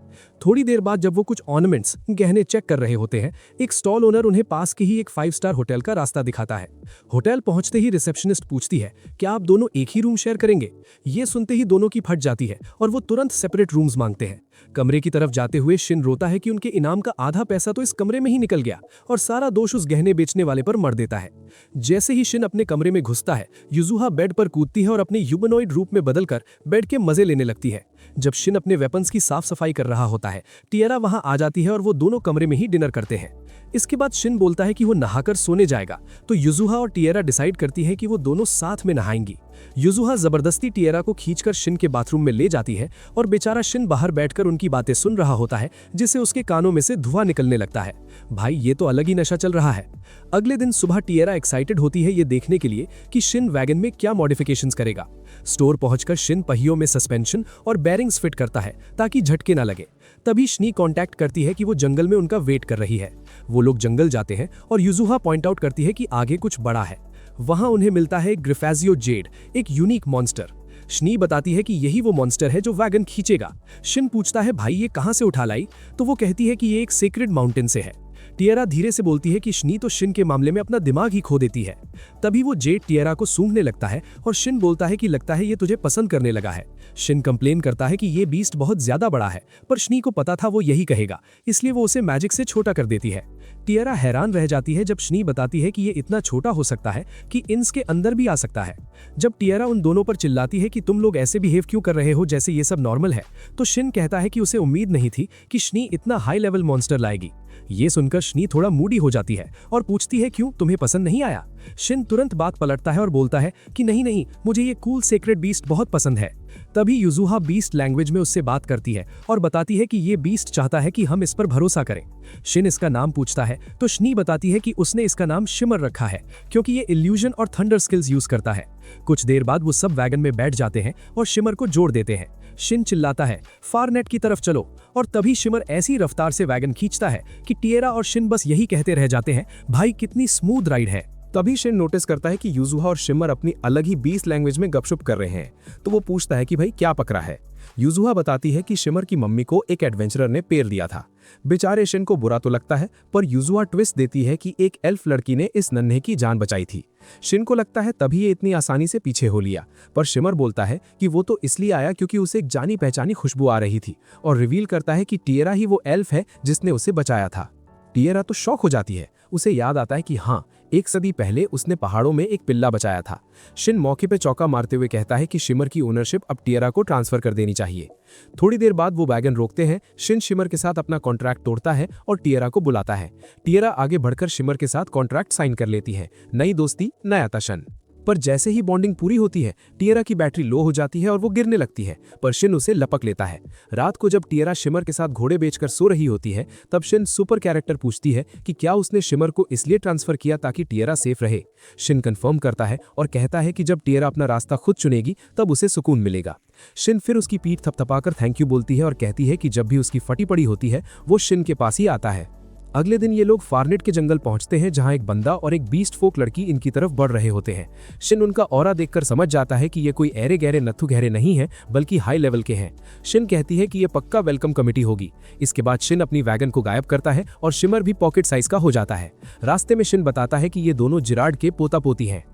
थोड़ी देर बाद जब वो कुछ ऑर्नामेंट्स गहने चेक कर रहे होते हैं, एक स्टॉल ओनर उन्हें पास के ही एक 5 स्टार होटल का रास्ता दिखाता है। होटल पहुंचते ही रिसेप्शनिस्ट पूछती है, क्या आप दोनों एक ही रूम शेयर करेंगे? ये सुनते ही दोनों की फट जाती है और वो तुरंत सेपरेट रूम्स मांगते हैं। कमरे की तरफ जाते हुए शिन रोता है कि उनके इनाम का आधा पैसा तो इस कमरे में ही निकल गया और सारा दोष उस गहने बेचने वाले पर मर देता है। जैसे ही शिन अपने कमरे में घुसता है, युजुहा बेड पर कूदती है और अपने ह्यूमनॉइड रूप में बदलकर बेड के मजे लेने लगती है। जब शिन अपने वेपन्स की साफ सफाई कर रहा होता है, टिएरा वहां आ जाती है और वो दोनों कमरे में ही डिनर करते हैं। इसके बाद शिन बोलता है कि वो नहाकर सोने जाएगा, तो युजुहा और टिएरा डिसाइड करती है कि वो दोनों साथ में नहाएंगी। युजुहा जबरदस्ती टिएरा को खींचकर शिन के बाथरूम में ले जाती है और बेचारा शिन बाहर बैठकर उनकी बातें सुन रहा होता है, जिससे उसके कानों में से धुआं निकलने लगता है। भाई ये तो अलग ही नशा चल रहा है। अगले दिन सुबह टिएरा एक्साइटेड होती है ये देखने के लिए कि शिन वैगन में क्या मॉडिफिकेशंस करेगा। स्टोर पहुंचकर शिन पहियों में सस्पेंशन और बैरिंग्स फिट करता है ताकि झटके ना लगे। तभी शनी कांटेक्ट करती है कि वो जंगल में उनका वेट कर रही है। वो लोग जंगल जाते हैं और युजुहा पॉइंट आउट करती है कि आगे कुछ बड़ा है। वहां उन्हें मिलता है ग्रिफेजियो जेड, एक यूनिक मॉन्स्टर। शनी बताती है कि यही वो मॉन्स्टर है जो वैगन खींचेगा। शिन पूछता है, भाई ये कहां से उठा लाई? तो वो कहती है कि ये एक सेक्रेड माउंटेन से है। टिएरा धीरे से बोलती है कि शनी तो शिन के मामले में अपना दिमाग ही खो देती है। तभी वो जेड टिएरा को सूंघने लगता है और शिन बोलता है कि लगता है ये तुझे पसंद करने लगा है। शिन कंप्लेन करता है कि ये बीस्ट बहुत ज्यादा बड़ा है, पर शनी को पता था वो यही कहेगा, इसलिए वो उसे मैजिक से छोटा कर देती है। टिएरा हैरान रह जाती है जब शनी बताती है कि ये इतना छोटा हो सकता है कि इंस के अंदर भी आ सकता है। जब टिएरा उन दोनों पर चिल्लाती है कि तुम लोग ऐसे बिहेव क्यों कर रहे हो जैसे ये सब नॉर्मल है, तो शिन कहता है कि उसे उम्मीद नहीं थी कि शनी इतना हाई लेवल मॉन्स्टर लाएगी। ये सुनकर शनी थोड़ा मूडी हो जाती है और पूछती है, क्यों, तुम्हें पसंद नहीं आया? शिन तुरंत बात पलटता है और बोलता है कि नहीं, मुझे ये कूल सेक्रेड बीस्ट बहुत पसंद है। तभी युजुहा बीस्ट लैंग्वेज में उससे बात करती है और बताती है कि ये बीस्ट चाहता है कि हम इस पर भरोसा करें। शिन इसका नाम पूछता है तो शनी बताती है कि उसने इसका नाम शिमर रखा है क्योंकि ये इल्यूजन और थंडर स्किल्स यूज करता है। कुछ देर बाद वो सब वैगन में बैठ जाते हैं और शिमर को जोड़ देते हैं। शिन चिल्लाता है, फारनेट की तरफ चलो, और तभी शिमर ऐसी रफ्तार से वैगन खींचता है कि टिएरा और शिन बस यही कहते रह जाते हैं, भाई कितनी स्मूथ राइड है। तभी शिन नोटिस करता है कि युजुहा और शिमर अपनी अलग ही बीस्ट लैंग्वेज में गपशप कर रहे हैं, तो वो पूछता है कि भाई क्या पकड़ा है। युजुहा बताती है कि शिमर की मम्मी को एक एडवेंचरर ने पेल दिया था। बेचारे शिन को बुरा तो लगता है, पर युजुहा ट्विस्ट देती है कि एक एल्फ लड़की ने इस नन्हे की जान बचाई थी। शिन को लगता है तभी ये इतनी आसानी से पीछे हो लिया, पर शिमर बोलता है कि वो तो इसलिए आया क्योंकि उसे एक जानी पहचानी खुशबू आ रही थी, और रिवील करता है कि टिएरा ही वो एल्फ है जिसने उसे बचाया था। टिएरा तो शॉक हो जाती है। उसे याद आता है कि हाँ, 1 सदी पहले उसने पहाड़ों में एक पिल्ला बचाया था। शिन मौके पे चौका मारते हुए कहता है कि शिमर की ओनरशिप अब टिएरा को ट्रांसफर कर देनी चाहिए। थोड़ी देर बाद वो वैगन रोकते हैं। शिन शिमर के साथ अपना कॉन्ट्रैक्ट तोड़ता है और टिएरा को बुलाता है। टिएरा आगे बढ़कर शिमर के साथ कॉन्ट्रैक्ट साइन कर लेती है। नई दोस्ती, नया तशन। पर जैसे ही बॉन्डिंग पूरी होती है, टिएरा की बैटरी लो हो जाती है और वो गिरने लगती है, पर शिन उसे लपक लेता है। रात को जब टिएरा शिमर के साथ घोड़े बेचकर सो रही होती है, तब शिन सुपर कैरेक्टर पूछती है कि क्या उसने शिमर को इसलिए ट्रांसफर किया ताकि टिएरा सेफ रहे। शिन कंफर्म करता है और कहता है कि जब टिएरा अपना रास्ता खुद चुनेगी तब उसे सुकून मिलेगा। शिन फिर उसकी पीठ थपथपाकर थैंक यू बोलती है और कहती है कि जब भी उसकी फटी पड़ी होती है वो शिन के पास ही आता है। अगले दिन ये लोग फारनेट के जंगल पहुंचते हैं जहां एक बंदा और एक बीस्ट फोक लड़की इनकी तरफ बढ़ रहे होते हैं। शिन उनका ऑरा देखकर समझ जाता है कि ये कोई ऐरे गहरे नत्थु गहरे नहीं हैं, बल्कि हाई लेवल के हैं। शिन कहती है कि ये पक्का वेलकम कमेटी होगी। इसके बाद शिन अपनी वैगन को गायब करता है और शिमर भी पॉकेट साइज का हो जाता है। रास्ते में शिन बताता है कि ये दोनों जिराड के पोता पोती हैं।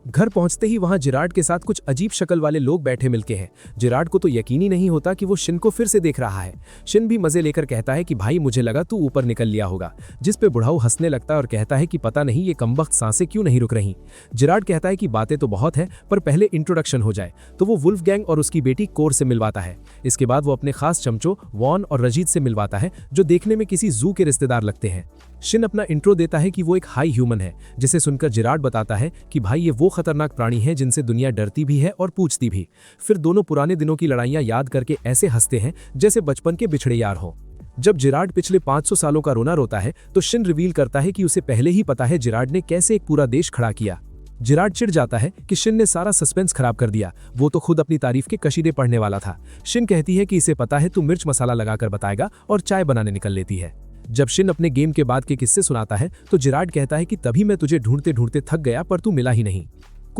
घर पहुंचते ही वहां जिराड के साथ कुछ अजीब शक्ल वाले लोग बैठे मिलते हैं। जिराड को तो यकीन ही नहीं होता कि वो शिन को फिर से देख रहा है। शिन भी मजे लेकर कहता है कि भाई मुझे लगा तू ऊपर निकल लिया होगा, जिस पे बुढ़ाऊ हंसने लगता है और कहता है कि पता नहीं ये कमबख्त सांसें क्यों नहीं रुक रही। जिराड कहता है कि बातें तो बहुत है, पर पहले इंट्रोडक्शन हो जाए, तो वो वुल्फ गैंग और उसकी बेटी कोर से मिलवाता है। इसके बाद वो अपने खास चमचों वॉन और रजीद से मिलवाता है, जो देखने में किसी जू के रिश्तेदार लगते हैं। शिन अपना इंट्रो देता है कि वो एक हाई ह्यूमन है, जिसे सुनकर जिराड बताता है कि भाई ये वो खतरनाक प्राणी हैं जिनसे दुनिया डरती भी है और पूछती भी। फिर दोनों पुराने दिनों की लड़ाइयां याद करके ऐसे हंसते हैं जैसे बचपन के बिछड़े यार हों। जब जिराड पिछले 500 सालों का रोना रोता है, तो शिन रिवील करता है कि उसे पहले ही पता है जिराड ने कैसे एक पूरा देश खड़ा किया। जिराड चिढ़ जाता है कि शिन ने सारा सस्पेंस खराब कर दिया, वो तो खुद अपनी तारीफ के कशीदे पढ़ने वाला था। शिन कहती है कि इसे पता है तू मिर्च मसाला लगाकर बताएगा, और चाय बनाने निकल लेती है। जब शिन अपने गेम के बाद के किस्से सुनाता है, तो जिराड कहता है कि तभी मैं तुझे ढूंढते ढूंढते थक गया, पर तू मिला ही नहीं।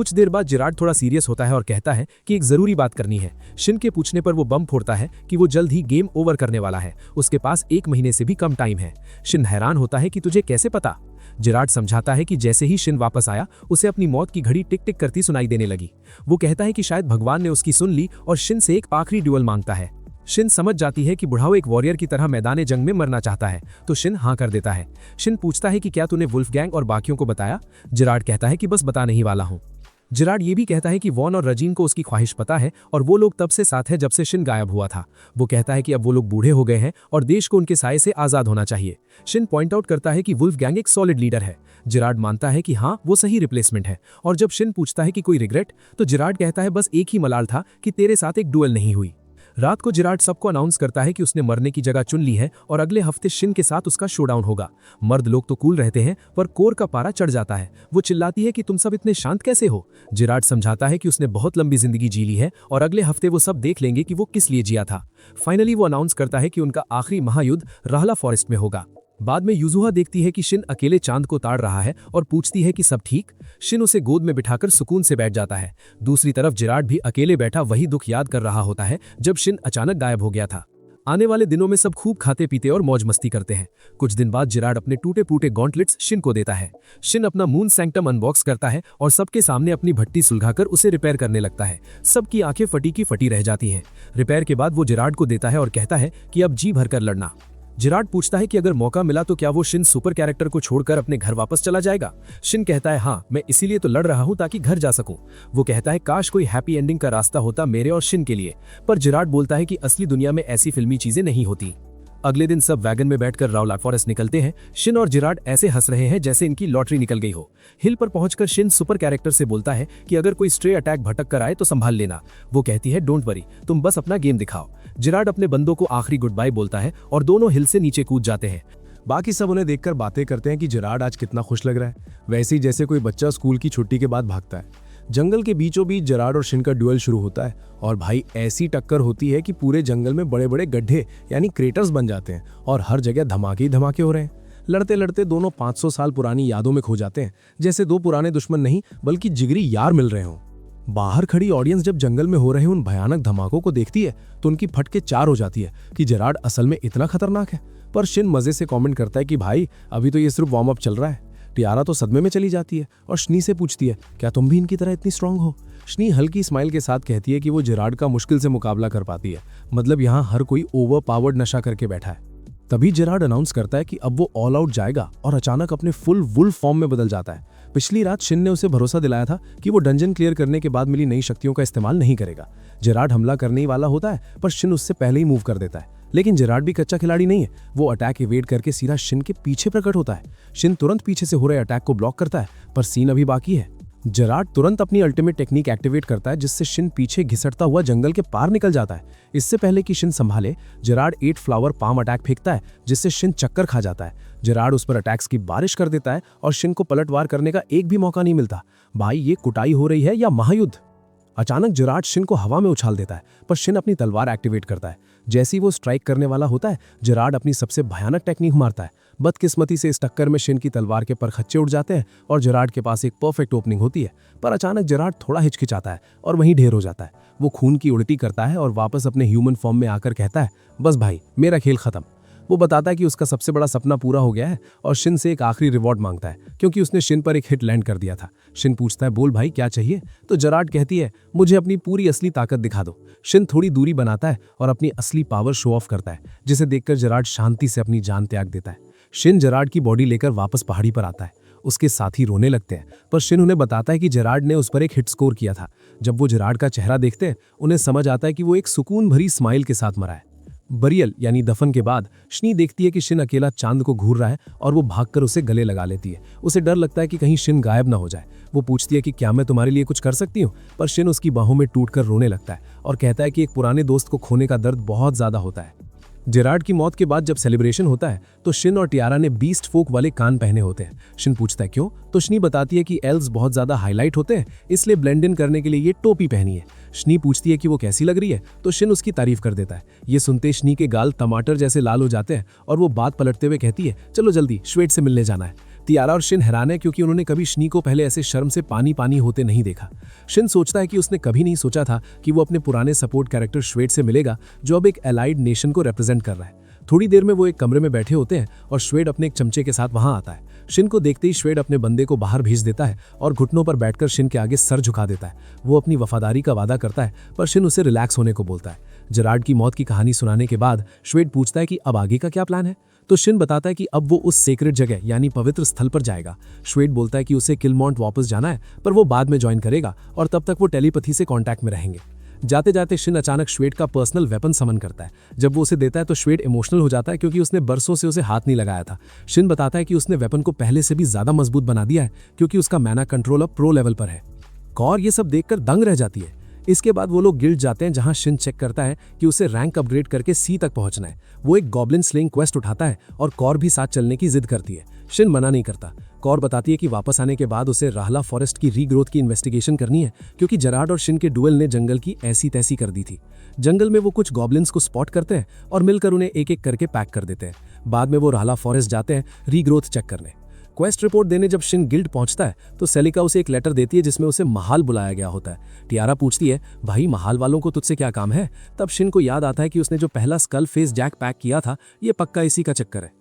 कुछ देर बाद जिराड थोड़ा सीरियस होता है और कहता है कि एक जरूरी बात करनी है। शिन के पूछने पर वो बम फोड़ता है कि वो जल्द ही गेम ओवर करने वाला है, उसके पास 1 महीने से भी कम टाइम है। शिन हैरान होता है कि तुझे कैसे पता। जिराड समझाता है कि जैसे ही शिन वापस आया उसे अपनी मौत की घड़ी टिक टिक करती सुनाई देने लगी। वो कहता है कि शायद भगवान ने उसकी सुन ली और शिन से एक आखिरी ड्यूअल मांगता है। शिन समझ जाती है कि बुढ़ाओ एक वॉरियर की तरह मैदान जंग में मरना चाहता है, तो शिन हाँ कर देता है। शिन पूछता है कि क्या तूने वुल्फगैंग और बाकियों को बताया? जिराड कहता है कि बस बताने ही वाला हूँ। जिराड ये भी कहता है कि वॉन और रजीन को उसकी ख्वाहिश पता है और वो लोग तब से साथ हैं जब से शिन गायब हुआ था। वो कहता है कि अब वो लोग बूढ़े हो गए हैं और देश को उनके साये से आज़ाद होना चाहिए। शिन पॉइंट आउट करता है कि वुल्फगैंग एक सॉलिड लीडर है। जिराड मानता है कि हाँ, वो सही रिप्लेसमेंट है। और जब शिन पूछता है कि कोई रिग्रेट, तो जिराड कहता है बस एक ही मलाल था कि तेरे साथ एक डुएल नहीं हुई। रात को जिराड सबको अनाउंस करता है कि उसने मरने की जगह चुन ली है और अगले हफ्ते शिन के साथ उसका शोडाउन होगा। मर्द लोग तो कूल रहते हैं, पर कोर का पारा चढ़ जाता है। वो चिल्लाती है कि तुम सब इतने शांत कैसे हो? जिराड समझाता है कि उसने बहुत लंबी जिंदगी जी ली है और अगले हफ्ते वो सब देख लेंगे कि वो किस लिए जिया था। फाइनली वो अनाउंस करता है कि उनका आखिरी महायुद्ध रहला फॉरेस्ट में होगा। बाद में युजुहा देखती है कि शिन अकेले चांद को ताड़ रहा है और पूछती है कि सब ठीक। शिन उसे गोद में बिठाकर सुकून से बैठ जाता है। दूसरी तरफ जिराड भी अकेले बैठा वही दुख याद कर रहा होता है जब शिन अचानक गायब हो गया था। आने वाले दिनों में सब खूब खाते पीते और मौज मस्ती करते हैं। कुछ दिन बाद जिराड अपने टूटे फूटे गॉन्टलेट्स शिन को देता है। शिन अपना मून सैंक्टम अनबॉक्स करता है और सबके सामने अपनी भट्टी सुलगाकर उसे रिपेयर करने लगता है। सबकी आंखें फटी की फटी रह जाती हैं। रिपेयर के बाद वो जिराड को देता है और कहता है कि अब जी भरकर लड़ना। जिराड पूछता है कि अगर मौका मिला तो क्या वो शिन सुपर कैरेक्टर को छोड़कर अपने घर वापस चला जाएगा? शिन कहता है हाँ, मैं इसीलिए तो लड़ रहा हूं ताकि घर जा सकूं। वो कहता है काश कोई हैप्पी एंडिंग का रास्ता होता मेरे और शिन के लिए, पर जिराड बोलता है कि असली दुनिया में ऐसी फिल्मी चीजें नहीं होती। अगले दिन सब वैगन में बैठकर रावला फॉरेस्ट निकलते हैं। शिन और जिराड ऐसे हंस रहे हैं जैसे इनकी लॉटरी निकल गई हो। हिल पर पहुंचकर शिन सुपर कैरेक्टर से बोलता है कि अगर कोई स्ट्रे अटैक भटक कर आए तो संभाल लेना। वो कहती है डोंट वरी, तुम बस अपना गेम दिखाओ। जिराड अपने बंदों को आखिरी गुड बाय बोलता है और दोनों हिल से नीचे कूद जाते हैं। बाकी सब उन्हें देखकर बातें करते हैं कि जिराड आज कितना खुश लग रहा है, वैसे ही जैसे कोई बच्चा स्कूल की छुट्टी के बाद भागता है। जंगल के बीचों बीच जिराड और शिन का ड्यूअल शुरू होता है और भाई ऐसी टक्कर होती है कि पूरे जंगल में बड़े बड़े गड्ढे यानी क्रेटर्स बन जाते हैं और हर जगह धमाके ही धमाके हो रहे हैं। लड़ते लड़ते दोनों 500 साल पुरानी यादों में खो जाते हैं, जैसे दो पुराने दुश्मन नहीं बल्कि जिगरी यार मिल रहे हों। बाहर खड़ी ऑडियंस जब जंगल में हो रहे उन भयानक धमाकों को देखती है तो उनकी फटके चार हो जाती है कि जिराड असल में इतना खतरनाक है। पर शिन मजे से कमेंट करता है कि भाई अभी तो ये सिर्फ वार्म अप चल रहा है। टियारा तो सदमे में चली जाती है और शनी से पूछती है क्या तुम भी इनकी तरह इतनी स्ट्रांग हो? शनी हल्की स्माइल के साथ कहती है कि वो जिराड का मुश्किल से मुकाबला कर पाती है, मतलब यहाँ हर कोई ओवर पावर्ड नशा करके बैठा है। तभी जिराड अनाउंस करता है कि अब वो ऑल आउट जाएगा और अचानक अपने फुल वुल्फ फॉर्म में बदल जाता है। पिछली रात शिन ने उसे भरोसा दिलाया था कि वो डंजन क्लियर करने के बाद मिली नई शक्तियों का इस्तेमाल नहीं करेगा। जिराड हमला करने ही वाला होता है पर शिन उससे पहले ही मूव कर देता है। लेकिन जिराड भी कच्चा खिलाड़ी नहीं है, वो अटैक इवेड करके सीधा शिन के पीछे प्रकट होता है। शिन तुरंत पीछे से हो रहे अटैक को ब्लॉक करता है, पर सीन अभी बाकी है। जिराड तुरंत अपनी अल्टीमेट टेक्निक एक्टिवेट करता है जिससे शिन पीछे घिसटता हुआ जंगल के पार निकल जाता है। इससे पहले कि शिन संभाले, जिराड 8 फ्लावर पाम अटैक फेंकता है जिससे शिन चक्कर खा जाता है। जिराड उस पर अटैक्स की बारिश कर देता है और शिन को पलटवार करने का एक भी मौका नहीं मिलता। भाई ये कुटाई हो रही है या महायुद्ध? अचानक जिराड शिन को हवा में उछाल देता है, पर शिन अपनी तलवार एक्टिवेट करता है। जैसे ही वो स्ट्राइक करने वाला होता है, जिराड अपनी सबसे भयानक टेक्निक मारता है। बदकिस्मती से इस टक्कर में शिन की तलवार के परखच्चे उड़ जाते हैं और जिराड के पास एक परफेक्ट ओपनिंग होती है। पर अचानक जिराड थोड़ा हिचकिचाता है और वहीं ढेर हो जाता है। वो खून की उल्टी करता है और वापस अपने ह्यूमन फॉर्म में आकर कहता है बस भाई मेरा खेल खत्म। वो बताता है कि उसका सबसे बड़ा सपना पूरा हो गया है और शिन से एक आखिरी रिवॉर्ड मांगता है क्योंकि उसने शिन पर एक हिट लैंड कर दिया था। शिन पूछता है बोल भाई क्या चाहिए? तो जिराड कहती है मुझे अपनी पूरी असली ताकत दिखा दो। शिन थोड़ी दूरी बनाता है और अपनी असली पावर शो ऑफ करता है, जिसे देखकर जिराड शांति से अपनी जान त्याग देता है। शिन जिराड की बॉडी लेकर वापस पहाड़ी पर आता है। उसके साथी रोने लगते हैं, पर शिन उन्हें बताता है कि जिराड ने उस पर एक हिट स्कोर किया था। जब वो जिराड का चेहरा देखते हैं, उन्हें समझ आता है कि वो एक सुकून भरी स्माइल के साथ मरा है। बरियल यानी दफन के बाद शनी देखती है कि शिन अकेला चांद को घूर रहा है और वो भागकर उसे गले लगा लेती है। उसे डर लगता है कि कहीं शिन गायब ना हो जाए। वो पूछती है कि क्या मैं तुम्हारे लिए कुछ कर सकती हूँ, पर शिन उसकी बाहों में टूटकर रोने लगता है और कहता है कि एक पुराने दोस्त को खोने का दर्द बहुत ज्यादा होता है। जिराड की मौत के बाद जब सेलिब्रेशन होता है तो शिन और टियारा ने बीस्ट फोक वाले कान पहने होते हैं। शिन पूछता है क्यों, तो शनी बताती है कि एल्व्स बहुत ज्यादा हाईलाइट होते हैं, इसलिए ब्लेंड इन करने के लिए ये टोपी पहनी है। शनी पूछती है कि वो कैसी लग रही है, तो शिन उसकी तारीफ कर देता है। ये सुनते शनी के गाल टमाटर जैसे लाल हो जाते हैं और वो बात पलटते हुए कहती है चलो जल्दी श्वेत से मिलने जाना है। टियारा और शिन हैरान है क्योंकि उन्होंने कभी शनी को पहले ऐसे शर्म से पानी पानी होते नहीं देखा। शिन सोचता है कि उसने कभी नहीं सोचा था कि वो अपने पुराने सपोर्ट कैरेक्टर श्वेड से मिलेगा, जो अब एक एलाइड नेशन को रिप्रेजेंट कर रहा है। थोड़ी देर में वो एक कमरे में बैठे होते हैं और श्वेड अपने एक चमचे के साथ वहां आता है। शिन को देखते ही श्वेड अपने बंदे को बाहर भेज देता है और घुटनों पर बैठकर शिन के आगे सर झुका देता है। वो अपनी वफादारी का वादा करता है, पर शिन उसे रिलैक्स होने को बोलता है। जेरार्ड की मौत की कहानी सुनाने के बाद श्वेड पूछता है कि अब आगे का क्या प्लान है, तो शिन बताता है कि अब वो उस सेक्रेट जगह यानी पवित्र स्थल पर जाएगा। श्वेड बोलता है कि उसे किलमॉन्ट वापस जाना है, पर वो बाद में ज्वाइन करेगा और तब तक वो टेलीपैथी से कांटेक्ट में रहेंगे। जाते जाते शिन अचानक श्वेड का पर्सनल वेपन समन करता है। जब वो उसे देता है तो श्वेड इमोशनल हो जाता है क्योंकि उसने बरसों से उसे हाथ नहीं लगाया था। शिन बताता है कि उसने वेपन को पहले से भी ज्यादा मजबूत बना दिया है क्योंकि उसका मैना कंट्रोल अब प्रो लेवल पर है। कौर ये सब देखकर दंग रह जाती है। इसके बाद वो लोग गिल्ड जाते हैं जहां शिन चेक करता है कि उसे रैंक अपग्रेड करके सी तक पहुंचना है। वो एक गॉब्लिन स्लेइंग क्वेस्ट उठाता है और कौर भी साथ चलने की जिद करती है। शिन मना नहीं करता। कौर बताती है कि वापस आने के बाद उसे राहला फॉरेस्ट की रीग्रोथ की इन्वेस्टिगेशन करनी है क्योंकि जेरार्ड और शिन के डुएल ने जंगल की ऐसी तैसी कर दी थी। जंगल में वो कुछ गॉब्लिन्स को स्पॉट करते हैं और मिलकर उन्हें एक एक करके पैक कर देते हैं। बाद में वो राहला फॉरेस्ट जाते हैं रीग्रोथ चेक करने। क्वेस्ट रिपोर्ट देने जब शिन गिल्ड पहुंचता है तो सेलिका उसे एक लेटर देती है जिसमें उसे महाल बुलाया गया होता है। टियारा पूछती है, भाई महाल वालों को तुझसे क्या काम है? तब शिन को याद आता है कि उसने जो पहला स्कल फेस जैक पैक किया था ये पक्का इसी का चक्कर है।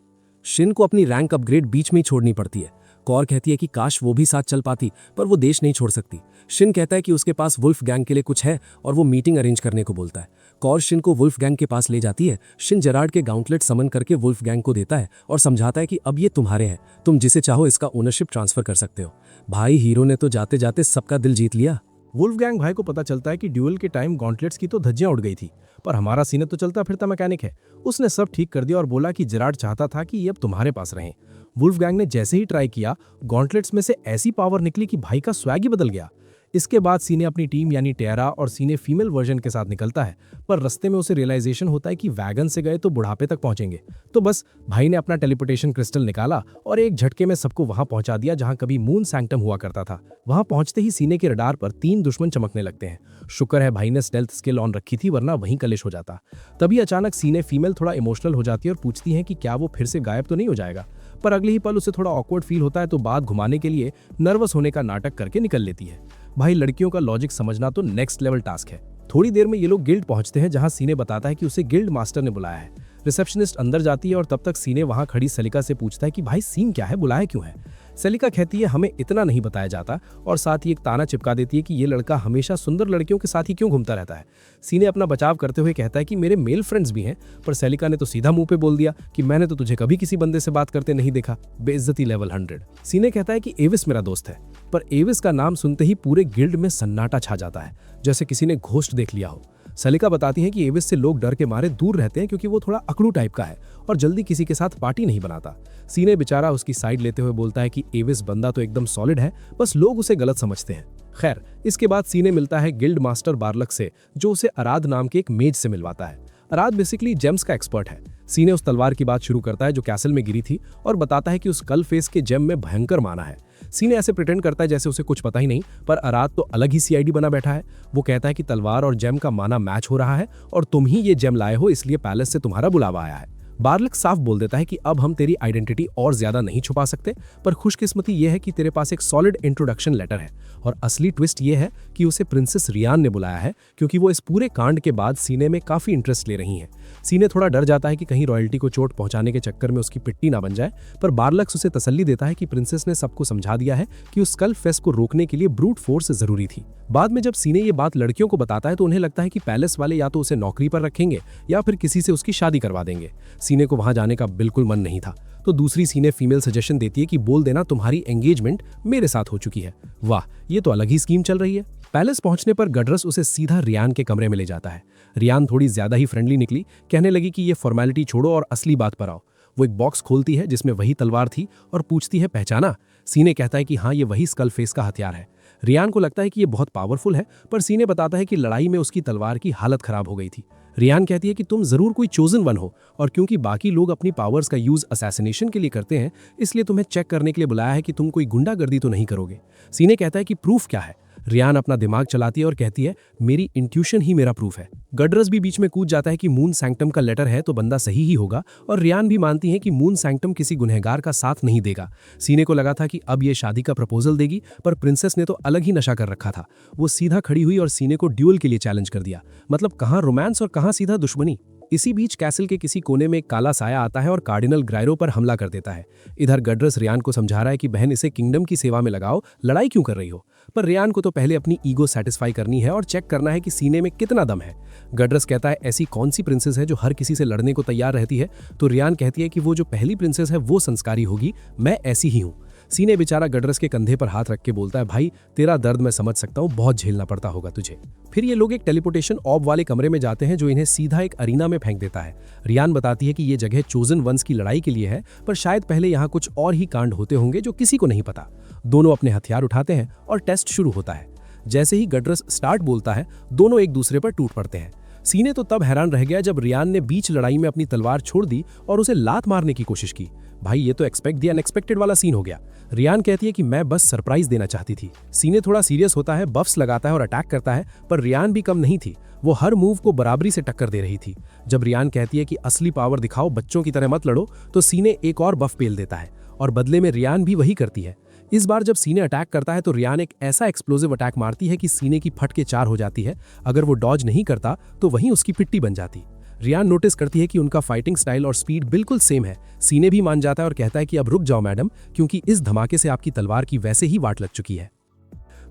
शिन को अपनी रैंक अपग्रेड बीच में ही छोड़नी पड़ती है। कौर कहती है कि काश वो भी साथ चल पाती, पर वो देश नहीं छोड़ सकती। शिन कहता है कि उसके पास वुल्फ गैंग के लिए कुछ है और वो मीटिंग अरेंज करने को बोलता है। कौर शिन को वुल्फ गैंग के पास ले जाती है। शिन जेरार्ड के गाउंटलेट समन करके वुल्फ गैंग को देता है और समझाता है कि अब ये तुम्हारे हैं, तुम जिसे चाहो इसका ओनरशिप ट्रांसफर कर सकते हो। भाई हीरो ने तो जाते जाते सबका दिल जीत लिया। वुल्फ गैंग भाई को पता चलता है कि ड्यूल के टाइम गॉन्टलेट्स की तो धज्जियां उड़ गई थी, पर हमारा सीने तो चलता फिरता मैकेनिक है। उसने सब ठीक कर दिया और बोला कि जेरार्ड चाहता था कि ये अब तुम्हारे पास रहें। वुल्फ गैंग ने जैसे ही ट्राई किया, गॉन्टलेट्स में से ऐसी पावर निकली कि भाई का स्वैग ही बदल गया। इसके बाद सीने अपनी टीम यानी टेरा और सीने फीमेल वर्जन के साथ निकलता है, पर रास्ते में उसे रियलाइजेशन होता है कि वैगन से गए तो बुढ़ापे तक पहुंचेंगे। तो बस भाई ने अपना टेलीपोर्टेशन क्रिस्टल निकाला और एक झटके में सबको वहां पहुंचा दिया जहां कभी मून सैंक्टम हुआ करता था। वहां पहुंचते ही सीने के रडार पर 3 दुश्मन चमकने लगते हैं। शुक्र है भाई ने स्टेल्थ स्किल ऑन रखी थी, वरना वहीं कलिश हो जाता। तभी अचानक सीने फीमेल थोड़ा इमोशनल हो जाती है और पूछती है कि क्या वो फिर से गायब तो नहीं हो जाएगा, पर अगले ही पल उसे थोड़ा ऑकवर्ड फील होता है तो बात घुमाने के लिए नर्वस होने का नाटक करके निकल लेती है। भाई लड़कियों का लॉजिक समझना तो नेक्स्ट लेवल टास्क है। थोड़ी देर में ये लोग गिल्ड पहुंचते हैं जहां सीने बताता है कि उसे गिल्ड मास्टर ने बुलाया है। रिसेप्शनिस्ट अंदर जाती है और तब तक सीने वहां खड़ी सेलिका से पूछता है कि भाई सीन क्या है, बुलाया क्यों है? सेलिका कहती है हमें इतना नहीं बताया जाता और साथ ही एक ताना चिपका देती है कि ये लड़का हमेशा सुंदर लड़कियों के साथ ही क्यों घूमता रहता है। सीने अपना बचाव करते हुए कहता है कि मेरे मेल फ्रेंड्स भी हैं, पर सेलिका ने तो सीधा मुंह पे बोल दिया कि मैंने तो तुझे कभी किसी बंदे से बात करते नहीं देखा। बेइज्जती लेवल 100। सीने कहता है कि एविस मेरा दोस्त है, पर एविस का नाम सुनते ही पूरे गिल्ड में सन्नाटा छा जाता है, जैसे किसी ने घोस्ट देख लिया हो। सेलिका बताती है कि एविस से लोग डर के मारे दूर रहते हैं क्योंकि वो थोड़ा अकड़ू टाइप का है और जल्दी किसी के साथ पार्टी नहीं बनाता। सीने बेचारा उसकी साइड लेते हुए बोलता है कि एविस बंदा तो एकदम सॉलिड है, बस लोग उसे गलत समझते हैं। खैर, इसके बाद सीने मिलता है गिल्ड मास्टर बार्लक से, जो उसे अराध नाम के एक मेज से मिलवाता है। अराध बेसिकली जेम्स का एक्सपर्ट है। सीने उस तलवार की बात शुरू करता है जो कैसल में गिरी थी और बताता है कि उस कल फेस के जेम में भयंकर माना है। सीने ऐसे प्रिटेंड करता है जैसे उसे कुछ पता ही नहीं, पर अराध तो अलग ही सीआईडी बना बैठा है। वो कहता है कि तलवार और जेम का माना मैच हो रहा है और तुम ही ये जेम लाए हो, इसलिए पैलेस से तुम्हारा बुलावा आया है। बार्लक साफ बोल देता है कि अब हम तेरी आइडेंटिटी और ज्यादा नहीं छुपा सकते, पर खुशकिस्मती यह है कि तेरे पास एक सॉलिड इंट्रोडक्शन लेटर है। और असली ट्विस्ट यह है कि उसे प्रिंसेस रियान ने बुलाया है क्योंकि वो इस पूरे कांड के बाद सीने में काफी इंटरेस्ट ले रही हैं। सीने थोड़ा डर जाता है कि कहीं रॉयल्टी को चोट पहुंचाने के चक्कर में उसकी पिट्टी ना बन जाए, पर बार्लक्स उसे तसल्ली देता है कि प्रिंसेस ने सबको समझा दिया है कि उस स्कल फेस्ट को रोकने के लिए ब्रूट फोर्स जरूरी थी। बाद में जब सीने ये बात लड़कियों को बताता है तो उन्हें लगता है कि पैलेस वाले या तो उसे नौकरी पर रखेंगे या फिर किसी से उसकी शादी करवा देंगे। सीने को वहां जाने का बिल्कुल मन नहीं था, तो दूसरी सीने फीमेल सजेशन देती है कि बोल देना तुम्हारी एंगेजमेंट मेरे साथ हो चुकी है। वाह, ये तो अलग ही स्कीम चल रही है। पैलेस पहुंचने पर गडरस उसे सीधा रियान के कमरे में ले जाता है। रियान थोड़ी ज्यादा ही फ्रेंडली निकली, कहने लगी कि ये फॉर्मेलिटी छोड़ो और असली बात पर आओ। वो एक बॉक्स खोलती है जिसमें वही तलवार थी और पूछती है पहचाना? सीने कहता है कि हाँ, ये वही स्कल फेस का हथियार है। रियान को लगता है कि ये बहुत पावरफुल है, पर सीने बताता है कि लड़ाई में उसकी तलवार की हालत खराब हो गई थी। रियान कहती है कि तुम जरूर कोई चोजन वन हो और क्योंकि बाकी लोग अपनी पावर्स का यूज असैसिनेशन के लिए करते हैं, इसलिए तुम्हें चेक करने के लिए बुलाया है कि तुम कोई गुंडागर्दी तो नहीं करोगे। सीने कहता है कि प्रूफ क्या है? रियान अपना दिमाग चलाती है और कहती है मेरी इंट्यूशन ही मेरा प्रूफ है। गडरस भी बीच में कूद जाता है कि मून सैंक्टम का लेटर है तो बंदा सही ही होगा, और रियान भी मानती है कि मून सैंक्टम किसी गुनहगार का साथ नहीं देगा। सीने को लगा था कि अब ये शादी का प्रपोजल देगी, पर प्रिंसेस ने तो अलग ही नशा कर रखा था। वो सीधा खड़ी हुई और सीने को ड्यूल के लिए चैलेंज कर दिया। मतलब कहाँ रोमांस और कहाँ सीधा दुश्मनी। इसी बीच कैसल के किसी कोने में एक काला साया आता है और कार्डिनल ग्रायरो पर हमला कर देता है। इधर गडरस रियान को समझा रहा है कि बहन, इसे किंगडम की सेवा में लगाओ, लड़ाई क्यों कर रही हो। पर रियान को तो पहले अपनी ईगो सेटिस्फाई करनी है और चेक करना है कि सीने में कितना दम है। गडरस कहता है ऐसी कौन सी प्रिंसेस है जो हर किसी से लड़ने को तैयार रहती है, तो रियान कहती है कि वो जो पहली प्रिंसेस है वो संस्कारी होगी, मैं ऐसी ही हूँ। सीने बेचारा गडरस के कंधे पर हाथ रख के बोलता है, भाई तेरा दर्द मैं समझ सकता हूँ, बहुत झेलना पड़ता होगा तुझे। फिर ये लोग एक टेलीपोर्टेशन ऑब वाले कमरे में जाते हैं जो इन्हें सीधा एक अरीना में फेंक देता है। रियान बताती है कि ये जगह चोजन वंस की लड़ाई के लिए है, पर शायद पहले यहाँ कुछ और ही कांड होते होंगे जो किसी को नहीं पता। दोनों अपने हथियार उठाते हैं और टेस्ट शुरू होता है। जैसे ही गडरस स्टार्ट बोलता है, दोनों एक दूसरे पर टूट पड़ते हैं। सीने तो तब हैरान रह गया जब रियान ने बीच लड़ाई में अपनी तलवार छोड़ दी और उसे लात मारने की कोशिश की। भाई ये तो एक्सपेक्ट द अनएक्सपेक्टेड वाला सीन हो गया। रियान कहती है कि मैं बस सरप्राइज देना चाहती थी। सीने थोड़ा सीरियस होता है, बफ्स लगाता है और अटैक करता है, पर रियान भी कम नहीं थी। वो हर मूव को बराबरी से टक्कर दे रही थी। जब रियान कहती है कि असली पावर दिखाओ, बच्चों की तरह मत लड़ो, तो सीने एक और बफ पेल देता है और बदले में रियान भी वही करती है। इस बार जब सीने अटैक करता है तो रियान एक ऐसा एक्सप्लोसिव अटैक मारती है कि सीने की फट के 4 हो जाती है। अगर वो डॉज नहीं करता तो वहीं उसकी पिट्टी बन जाती। रियान नोटिस करती है कि उनका फाइटिंग स्टाइल और स्पीड बिल्कुल सेम है। सीने भी मान जाता है और कहता है कि अब रुक जाओ मैडम, क्योंकि इस धमाके से आपकी तलवार की वैसे ही वाट लग चुकी है।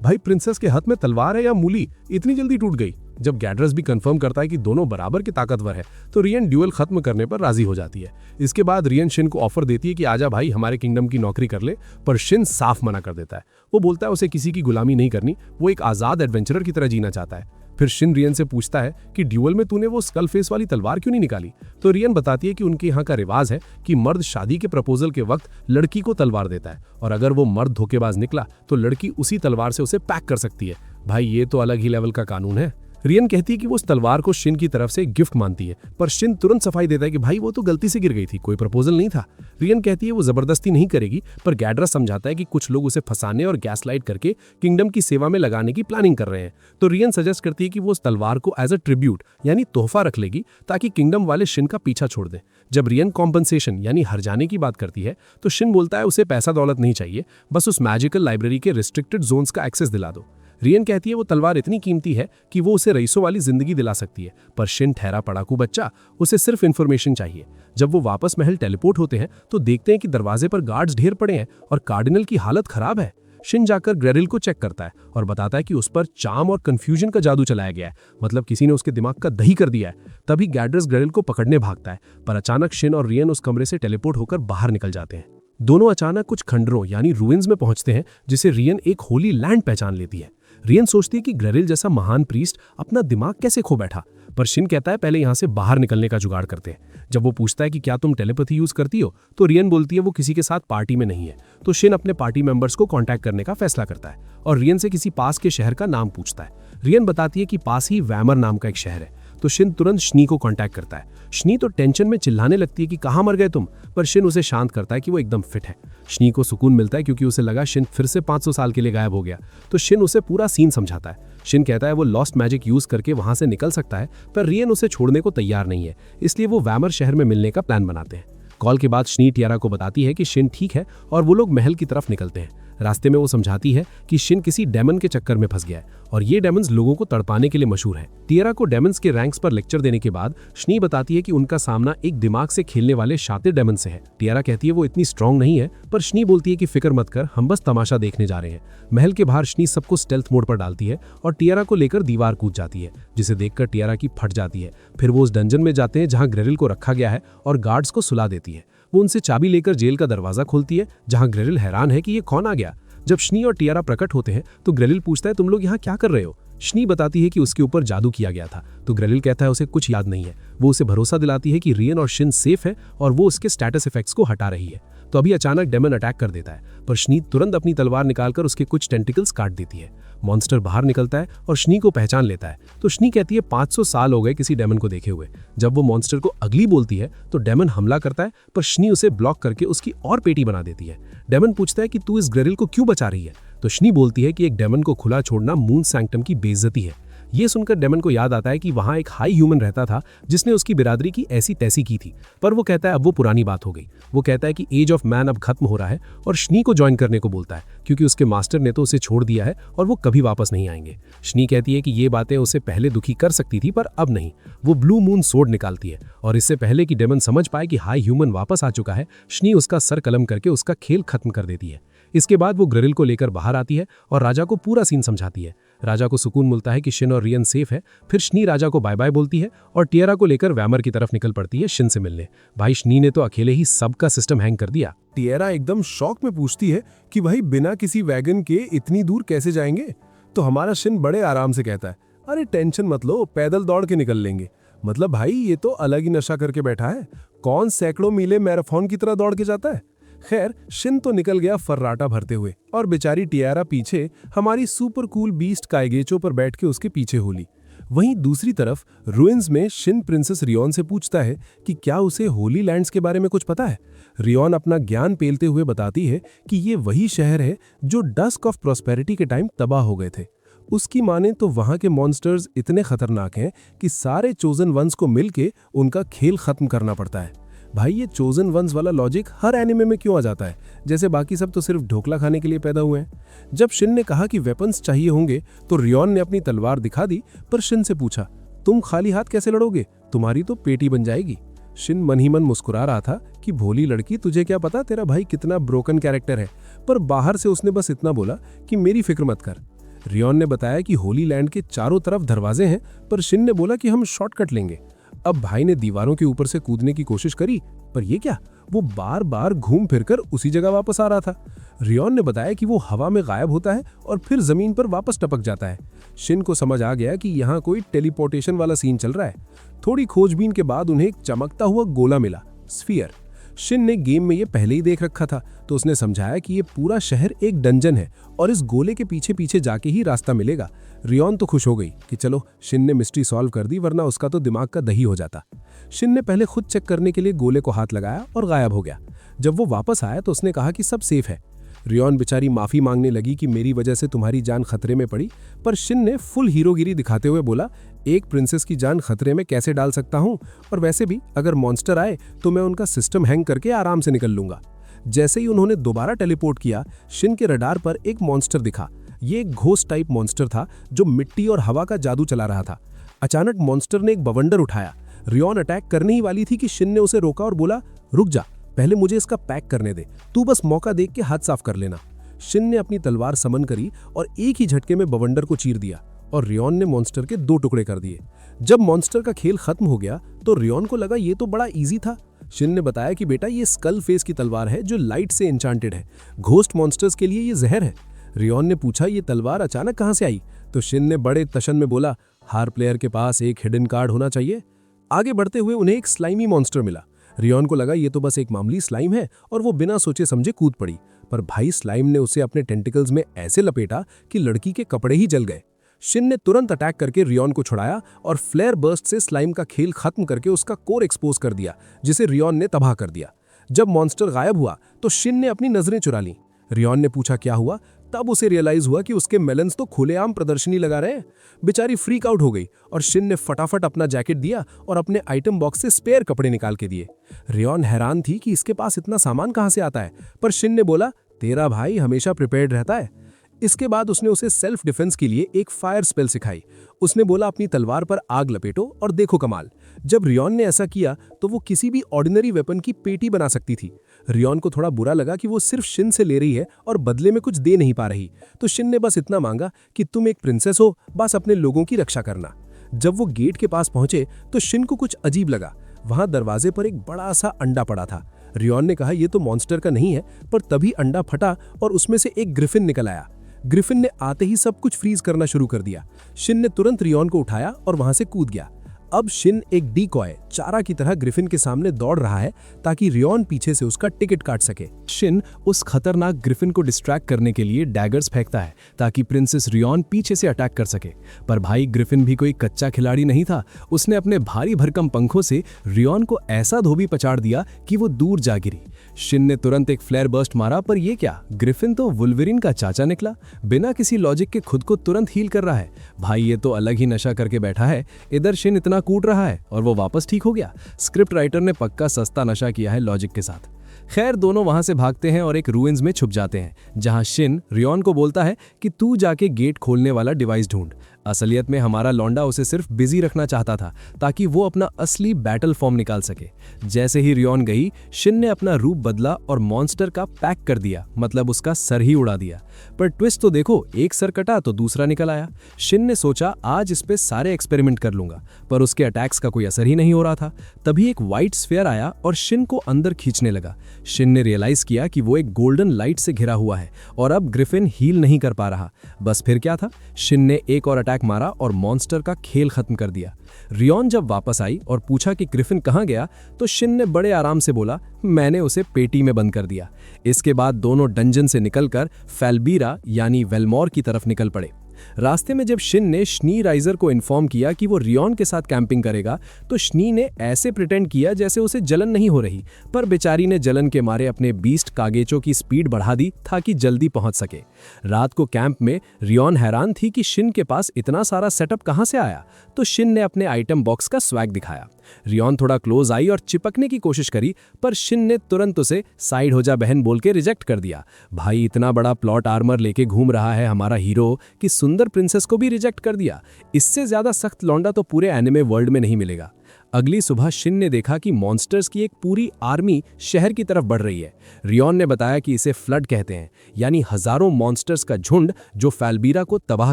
भाई प्रिंसेस के हाथ में तलवार है या मूली, इतनी जल्दी टूट गई। जब गैडरस भी कंफर्म करता है कि दोनों बराबर के ताकतवर है, तो रियन ड्यूल खत्म करने पर राजी हो जाती है। इसके बाद रियन शिन को ऑफर देती है कि आजा भाई हमारे किंगडम की नौकरी कर ले, पर शिन साफ मना कर देता है। वो बोलता है उसे किसी की गुलामी नहीं करनी, वो एक आजाद एडवेंचरर की तरह जीना चाहता है। फिर शिन रियन से पूछता है कि ड्यूल में तूने वो स्कल फेस वाली तलवार क्यों नहीं निकाली, तो रियन बताती है कि उनके यहाँ का रिवाज है कि मर्द शादी के प्रपोजल के वक्त लड़की को तलवार देता है, और अगर वो मर्द धोखेबाज निकला तो लड़की उसी तलवार से उसे पैक कर सकती है। भाई ये तो अलग ही लेवल का कानून है। रियन कहती है कि वो उस तलवार को शिन की तरफ से एक गिफ्ट मानती है, पर शिन तुरंत सफाई देता है कि भाई वो तो गलती से गिर गई थी, कोई प्रपोजल नहीं था। रियन कहती है वो जबरदस्ती नहीं करेगी, पर गैडरस समझाता है कि कुछ लोग उसे फंसाने और गैसलाइट करके किंगडम की सेवा में लगाने की प्लानिंग कर रहे हैं। तो रियन सजेस्ट करती है कि वो उस तलवार को एज अ ट्रिब्यूट यानी तोहफा रख लेगी, ताकि किंगडम वाले शिन का पीछा छोड़ दें। जब रियन कॉम्पनसेशन यानी हर जाने की बात करती है, तो शिन बोलता है उसे पैसा दौलत नहीं चाहिए, बस उस मैजिकल लाइब्रेरी के रिस्ट्रिक्टेड जोन्स का एक्सेस दिला दो। रियन कहती है वो तलवार इतनी कीमती है कि वो उसे रईसों वाली जिंदगी दिला सकती है, पर शिन ठहरा पड़ाकू बच्चा, उसे सिर्फ इन्फॉर्मेशन चाहिए। जब वो वापस महल टेलीपोर्ट होते हैं तो देखते हैं कि दरवाजे पर गार्ड्स ढेर पड़े हैं और कार्डिनल की हालत खराब है। शिन जाकर ग्रेरिल को चेक करता है और बताता है कि उस पर चार्म और कंफ्यूजन का जादू चलाया गया है, मतलब किसी ने उसके दिमाग का दही कर दिया है। तभी गैडरस ग्रेरिल को पकड़ने भागता है, पर अचानक शिन और रियन उस कमरे से टेलीपोर्ट होकर बाहर निकल जाते हैं। दोनों अचानक कुछ खंडरों यानी रूइंस में पहुंचते हैं, जिसे रियन एक होली लैंड पहचान लेती है। रियन सोचती है कि ग्रेरिल जैसा महान प्रीस्ट अपना दिमाग कैसे खो बैठा, पर शिन कहता है पहले यहां से बाहर निकलने का जुगाड़ करते हैं। जब वो पूछता है कि क्या तुम टेलीपैथी यूज करती हो, तो रियन बोलती है वो किसी के साथ पार्टी में नहीं है। तो शिन अपने पार्टी मेंबर्स को कांटेक्ट करने का फैसला करता है और रियन से किसी पास के शहर का नाम पूछता है। रियन बताती है कि पास ही वैमर नाम का एक शहर है। तो शिन तुरंत शनी को कांटेक्ट करता है। शनी तो टेंशन में चिल्लाने लगती है कि कहाँ मर गए तुम, पर शिन उसे शांत करता है कि वो एकदम फिट है। शनी को सुकून मिलता है क्योंकि उसे लगा शिन फिर से 500 साल के लिए गायब हो गया। तो शिन उसे पूरा सीन समझाता है। शिन कहता है वो लॉस्ट मैजिक यूज करके वहां से निकल सकता है, पर रियन उसे छोड़ने को तैयार नहीं है, इसलिए वो वैमर शहर में मिलने का प्लान बनाते हैं। कॉल के बाद शनी टियारा को बताती है कि शिन ठीक है और वो लोग महल की तरफ निकलते हैं। रास्ते में वो समझाती है कि शिन किसी डेमन के चक्कर में फंस गया है और ये डेमन्स लोगों को तड़पाने के लिए मशहूर है। टियारा को डेमन्स के रैंक्स पर लेक्चर देने के बाद शनी बताती है कि उनका सामना एक दिमाग से खेलने वाले शातिर डेमन से है। टियारा कहती है वो इतनी स्ट्रांग नहीं है, पर शनी बोलती है कि फिक्र मत कर, हम बस तमाशा देखने जा रहे हैं। महल के बाहर शनी सबको स्टेल्थ मोड पर डालती है और टियारा को लेकर दीवार कूद जाती है, जिसे देखकर टियारा की फट जाती है। फिर वो उस डंजन में जाते हैं जहां ग्रेरिल को रखा गया है और गार्ड्स को सुला देती है। वो उनसे चाबी लेकर जेल का दरवाजा खोलती है, जहां ग्रेरिल हैरान है कि ये कौन आ गया। जब शनी और टियारा प्रकट होते हैं तो ग्रेरिल पूछता है तुम लोग यहाँ क्या कर रहे हो। शनी बताती है कि उसके ऊपर जादू किया गया था, तो ग्रेरिल कहता है उसे कुछ याद नहीं है। वो उसे भरोसा दिलाती है कि रियन और शिन सेफ है और वो उसके स्टेटस इफेक्ट्स को हटा रही है। तो अभी अचानक डेमन अटैक कर देता है, पर शनी तुरंत अपनी तलवार निकालकर उसके कुछ टेंटिकल्स काट देती है। मॉन्स्टर बाहर निकलता है और शनी को पहचान लेता है। तो शनी कहती है 500 साल हो गए किसी डेमन को देखे हुए। जब वो मॉन्स्टर को अगली बोलती है तो डेमन हमला करता है, पर शनी उसे ब्लॉक करके उसकी और पेटी बना देती है। डेमन पूछता है कि तू इस ग्रेरिल को क्यों बचा रही है, तो शनी बोलती है कि एक डेमन को खुला छोड़ना मून सैंक्टम की बेइज्जती है। ये सुनकर डेमन को याद आता है कि वहाँ एक हाई ह्यूमन रहता था जिसने उसकी बिरादरी की ऐसी तैसी की थी, पर वो कहता है अब वो पुरानी बात हो गई। वो कहता है कि एज ऑफ मैन अब खत्म हो रहा है और शनी को ज्वाइन करने को बोलता है, क्योंकि उसके मास्टर ने तो उसे छोड़ दिया है और वो कभी वापस नहीं आएंगे। शनी कहती है कि ये बातें उसे पहले दुखी कर सकती थी पर अब नहीं। वो ब्लू मून सोर्ड निकालती है और इससे पहले कि डेमन समझ पाए कि हाई ह्यूमन वापस आ चुका है, शनी उसका सर कलम करके उसका खेल खत्म कर देती है। इसके बाद वो ग्रिल को लेकर बाहर आती है और राजा को पूरा सीन समझाती है। राजा को सुकून मिलता है कि शिन और रियन सेफ है। फिर शनी राजा को बाय बाय बोलती है और टिएरा को लेकर वैमर की तरफ निकल पड़ती है शिन से मिलने। भाई शनी ने तो अकेले ही सबका सिस्टम हैंग कर दिया। टिएरा एकदम शॉक में पूछती है कि भाई बिना किसी वैगन के इतनी दूर कैसे जाएंगे? तो हमारा शिन बड़े आराम से कहता है, अरे टेंशन मत लो, पैदल दौड़ के निकल लेंगे। मतलब भाई ये तो अलग ही नशा करके बैठा है, कौन सैकड़ों मीले मैराथन की तरह दौड़ के जाता है। खैर शिन तो निकल गया फर्राटा भरते हुए और बेचारी टिएरा पीछे हमारी सुपर कूल बीस्ट काइगेचो पर बैठ के उसके पीछे होली। वहीं दूसरी तरफ रुइंस में शिन प्रिंसेस रियोन से पूछता है कि क्या उसे होली लैंड्स के बारे में कुछ पता है। रियोन अपना ज्ञान पेलते हुए बताती है कि ये वही शहर है जो डस्क ऑफ प्रॉस्पेरिटी के टाइम तबाह हो गए थे। उसकी माने तो वहां के मॉन्स्टर्स इतने खतरनाक हैं कि सारे चोजन वंस को मिलके उनका खेल खत्म करना पड़ता है। भाई ये चोजन वंस वाला लॉजिक हर एनिमे में क्यों आ जाता है, जैसे बाकी सब तो सिर्फ ढोकला खाने के लिए पैदा हुए हैं। जब शिन ने कहा कि वेपन्स चाहिए होंगे तो रियोन ने अपनी तलवार दिखा दी, पर शिन से पूछा तुम खाली हाथ कैसे लड़ोगे, तुम्हारी तो पेटी बन जाएगी। शिन मन ही मन मुस्कुरा रहा था कि भोली लड़की, तुझे क्या पता तेरा भाई कितना ब्रोकन कैरेक्टर है, पर बाहर से उसने बस इतना बोला कि मेरी फिक्र मत कर। रियोन ने बताया कि होली लैंड के चारों तरफ दरवाजे हैं, पर शिन ने बोला कि हम शॉर्टकट लेंगे। अब भाई ने दीवारों के ऊपर से कूदने की कोशिश करी, पर ये क्या, वो बार बार घूम फिरकर उसी जगह वापस आ रहा था। रियोन ने बताया कि वो हवा में गायब होता है और फिर जमीन पर वापस टपक जाता है। शिन को समझ आ गया कि यहाँ कोई टेलीपोर्टेशन वाला सीन चल रहा है। थोड़ी खोजबीन के बाद उन्हें एक चमकता हुआ गोला मिला, स्फीयर। शिन ने गेम में ये पहले ही देख रखा था, तो उसने समझाया कि ये पूरा शहर एक डंजन है और इस गोले के पीछे पीछे जाके ही रास्ता मिलेगा। रियोन तो खुश हो गई कि चलो शिन ने मिस्ट्री सॉल्व कर दी, वरना उसका तो दिमाग का दही हो जाता। शिन ने पहले खुद चेक करने के लिए गोले को हाथ लगाया और गायब हो गया। जब वो वापस आया तो उसने कहा कि सब सेफ है। रियोन बेचारी माफी मांगने लगी कि मेरी वजह से तुम्हारी जान खतरे में पड़ी, पर शिन ने फुल हीरोगिरी दिखाते हुए बोला, एक प्रिंसेस की जान खतरे में कैसे डाल सकता हूं, और वैसे भी अगर मॉन्स्टर आए तो मैं उनका सिस्टम हैंग करके आराम से निकल लूंगा। जैसे ही उन्होंने दोबारा टेलीपोर्ट किया, शिन के रडार पर एक मॉन्स्टर दिखा। ये एक घोस्ट टाइप मॉन्स्टर था जो मिट्टी और हवा का जादू चला रहा था। अचानक मॉन्स्टर ने एक बवंडर उठाया। रियोन अटैक करने ही वाली थी कि शिन ने उसे रोका और बोला, रुक जा, पहले मुझे इसका पैक करने दे, तू बस मौका देख के हाथ साफ कर लेना। शिन ने अपनी तलवार समन करी और एक ही झटके में बवंडर को चीर दिया और रियोन ने मॉन्स्टर के 2 टुकड़े कर दिए। जब मॉन्स्टर का खेल खत्म हो गया तो रियोन को लगा ये तो बड़ा इजी था। शिन ने बताया कि बेटा ये स्कल फेस की तलवार है जो लाइट से एन्चांटेड है, घोस्ट मॉन्स्टर्स के लिए ये जहर है। रियोन ने पूछा ये तलवार अचानक कहां से आई, तो शिन ने बड़े तशन में बोला, हर प्लेयर के पास एक हिडन कार्ड होना चाहिए। आगे बढ़ते हुए उन्हें एक स्लाइमी मॉन्स्टर मिला। रियोन को लगा ये तो बस एक मामूली स्लाइम है और वो बिना सोचे समझे कूद पड़ी, पर भाई स्लाइम ने उसे अपने टेंटिकल्स में ऐसे लपेटा कि लड़की के कपड़े ही जल गए। शिन ने तुरंत अटैक करके रियोन को छुड़ाया और फ्लेयर बर्स्ट से स्लाइम का खेल खत्म करके उसका कोर एक्सपोज कर दिया, जिसे रियोन ने तबाह कर दिया। जब मॉन्स्टर गायब हुआ तो शिन ने अपनी नजरें चुरा लीं। रियोन ने पूछा क्या हुआ, तब उसे रियलाइज हुआ कि उसके मेलन्स तो खुलेआम प्रदर्शनी लगा रहे हैं। बेचारी फ्रीक आउट हो गई और शिन ने फटाफट अपना जैकेट दिया और अपने आइटम बॉक्स से स्पेयर कपड़े निकाल के दिए। रियोन हैरान थी कि इसके पास इतना सामान कहां से आता है, पर शिन ने बोला, तेरा भाई हमेशा प्रिपेयर्ड रहता है। इसके बाद उसने उसे सेल्फ डिफेंस के लिए एक फायर स्पेल सिखाई। उसने बोला, अपनी तलवार पर आग लपेटो और देखो कमाल। जब रियोन ने ऐसा किया तो वो किसी भी ऑर्डिनरी वेपन की पेटी बना सकती थी। रियोन को थोड़ा बुरा लगा कि वो सिर्फ शिन से ले रही है और बदले में कुछ दे नहीं पा रही, तो शिन ने बस इतना मांगा कि तुम एक प्रिंसेस हो, बस अपने लोगों की रक्षा करना। जब वो गेट के पास पहुंचे तो शिन को कुछ अजीब लगा। वहां दरवाजे पर एक बड़ा सा अंडा पड़ा था। रियोन ने कहा ये तो मॉन्स्टर का नहीं है, पर तभी अंडा फटा और उसमें से एक ग्रिफिन निकल आया। ग्रिफिन ने आते ही सब कुछ फ्रीज करना शुरू कर दिया। शिन ने तुरंत रियोन को उठाया और वहां से कूद गया। अब शिन एक डीकॉय चारा की तरह ग्रिफिन के सामने दौड़ रहा है ताकि रियोन पीछे से उसका टिकट काट सके। शिन उस खतरनाक ग्रिफिन को डिस्ट्रैक्ट करने के लिए डैगर्स फेंकता है ताकि प्रिंसेस रियोन पीछे से अटैक कर सके। पर भाई ग्रिफिन भी कोई कच्चा खिलाड़ी नहीं था। उसने अपने भारी भरकम पंखों से रियोन को ऐसा धोबी पचाड़ दिया कि वो दूर जा गिरी। शिन ने तुरंत एक फ्लेयर बर्स्ट मारा, पर ये क्या, ग्रिफिन तो वुल्वरिन का चाचा निकला। बिना किसी लॉजिक के खुद को तुरंत हील कर रहा है। भाई ये तो अलग ही नशा करके बैठा है। इधर शिन इतना कूट रहा है और वो वापस ठीक हो गया। स्क्रिप्ट राइटर ने पक्का सस्ता नशा किया है लॉजिक के साथ। खैर दोनों वहां से भागते हैं और एक रूइंस में छुप जाते हैं, जहां शिन रियोन को बोलता है कि तू जाके गेट खोलने वाला डिवाइस ढूंढ। असलियत में हमारा लौंडा उसे सिर्फ बिजी रखना चाहता था ताकि वो अपना असली बैटल फॉर्म निकाल सके। जैसे ही रियोन गई, शिन ने अपना रूप बदला और मॉन्स्टर का पैक कर दिया, मतलब उसका सर ही उड़ा दिया। पर ट्विस्ट तो देखो, एक सर कटा तो दूसरा निकल आया। शिन ने सोचा आज इस पे सारे एक्सपेरिमेंट कर लूंगा, पर उसके अटैक्स का कोई असर ही नहीं हो रहा था। तभी एक व्हाइट स्फीयर आया और शिन को अंदर खींचने लगा। शिन ने रियलाइज किया कि वो एक गोल्डन लाइट से घिरा हुआ है और अब ग्रिफिन हील नहीं कर पा रहा। बस फिर क्या था, शिन ने एक और अटैक मारा और मॉन्स्टर का खेल खत्म कर दिया। रियोन जब वापस आई और पूछा कि ग्रिफिन कहां गया, तो शिन ने बड़े आराम से बोला, मैंने उसे पेटी में बंद कर दिया। इसके बाद दोनों डंजन से निकलकर फैल्बीरा यानी वेलमोर की तरफ निकल पड़े। रास्ते में जब शिन ने शनी राइजर को इन्फॉर्म किया कि वो रियोन के साथ कैंपिंग करेगा, तो शनी ने ऐसे प्रिटेंड किया जैसे उसे जलन नहीं हो रही, पर बेचारी ने जलन के मारे अपने बीस्ट कागेचो की स्पीड बढ़ा दी ताकि जल्दी पहुंच सके। रात को कैंप में रियोन हैरान थी कि शिन के पास इतना सारा सेटअप कहां से आया, तो शिन ने अपने आइटम बॉक्स का स्वैग दिखाया। रियोन थोड़ा क्लोज आई और चिपकने की कोशिश करी, पर शिन ने तुरंत उसे साइड हो जा बहन बोल के रिजेक्ट कर दिया। भाई इतना बड़ा प्लॉट आर्मर लेके घूम रहा है हमारा हीरो कि सुंदर प्रिंसेस को भी रिजेक्ट कर दिया। इससे ज्यादा सख्त लौंडा तो पूरे एनिमे वर्ल्ड में नहीं मिलेगा। अगली सुबह शिन ने देखा कि मॉन्स्टर्स की एक पूरी आर्मी शहर की तरफ बढ़ रही है। रियोन ने बताया कि इसे फ्लड कहते हैं, यानी हजारों मॉन्स्टर्स का झुंड जो फैल्बीरा को तबाह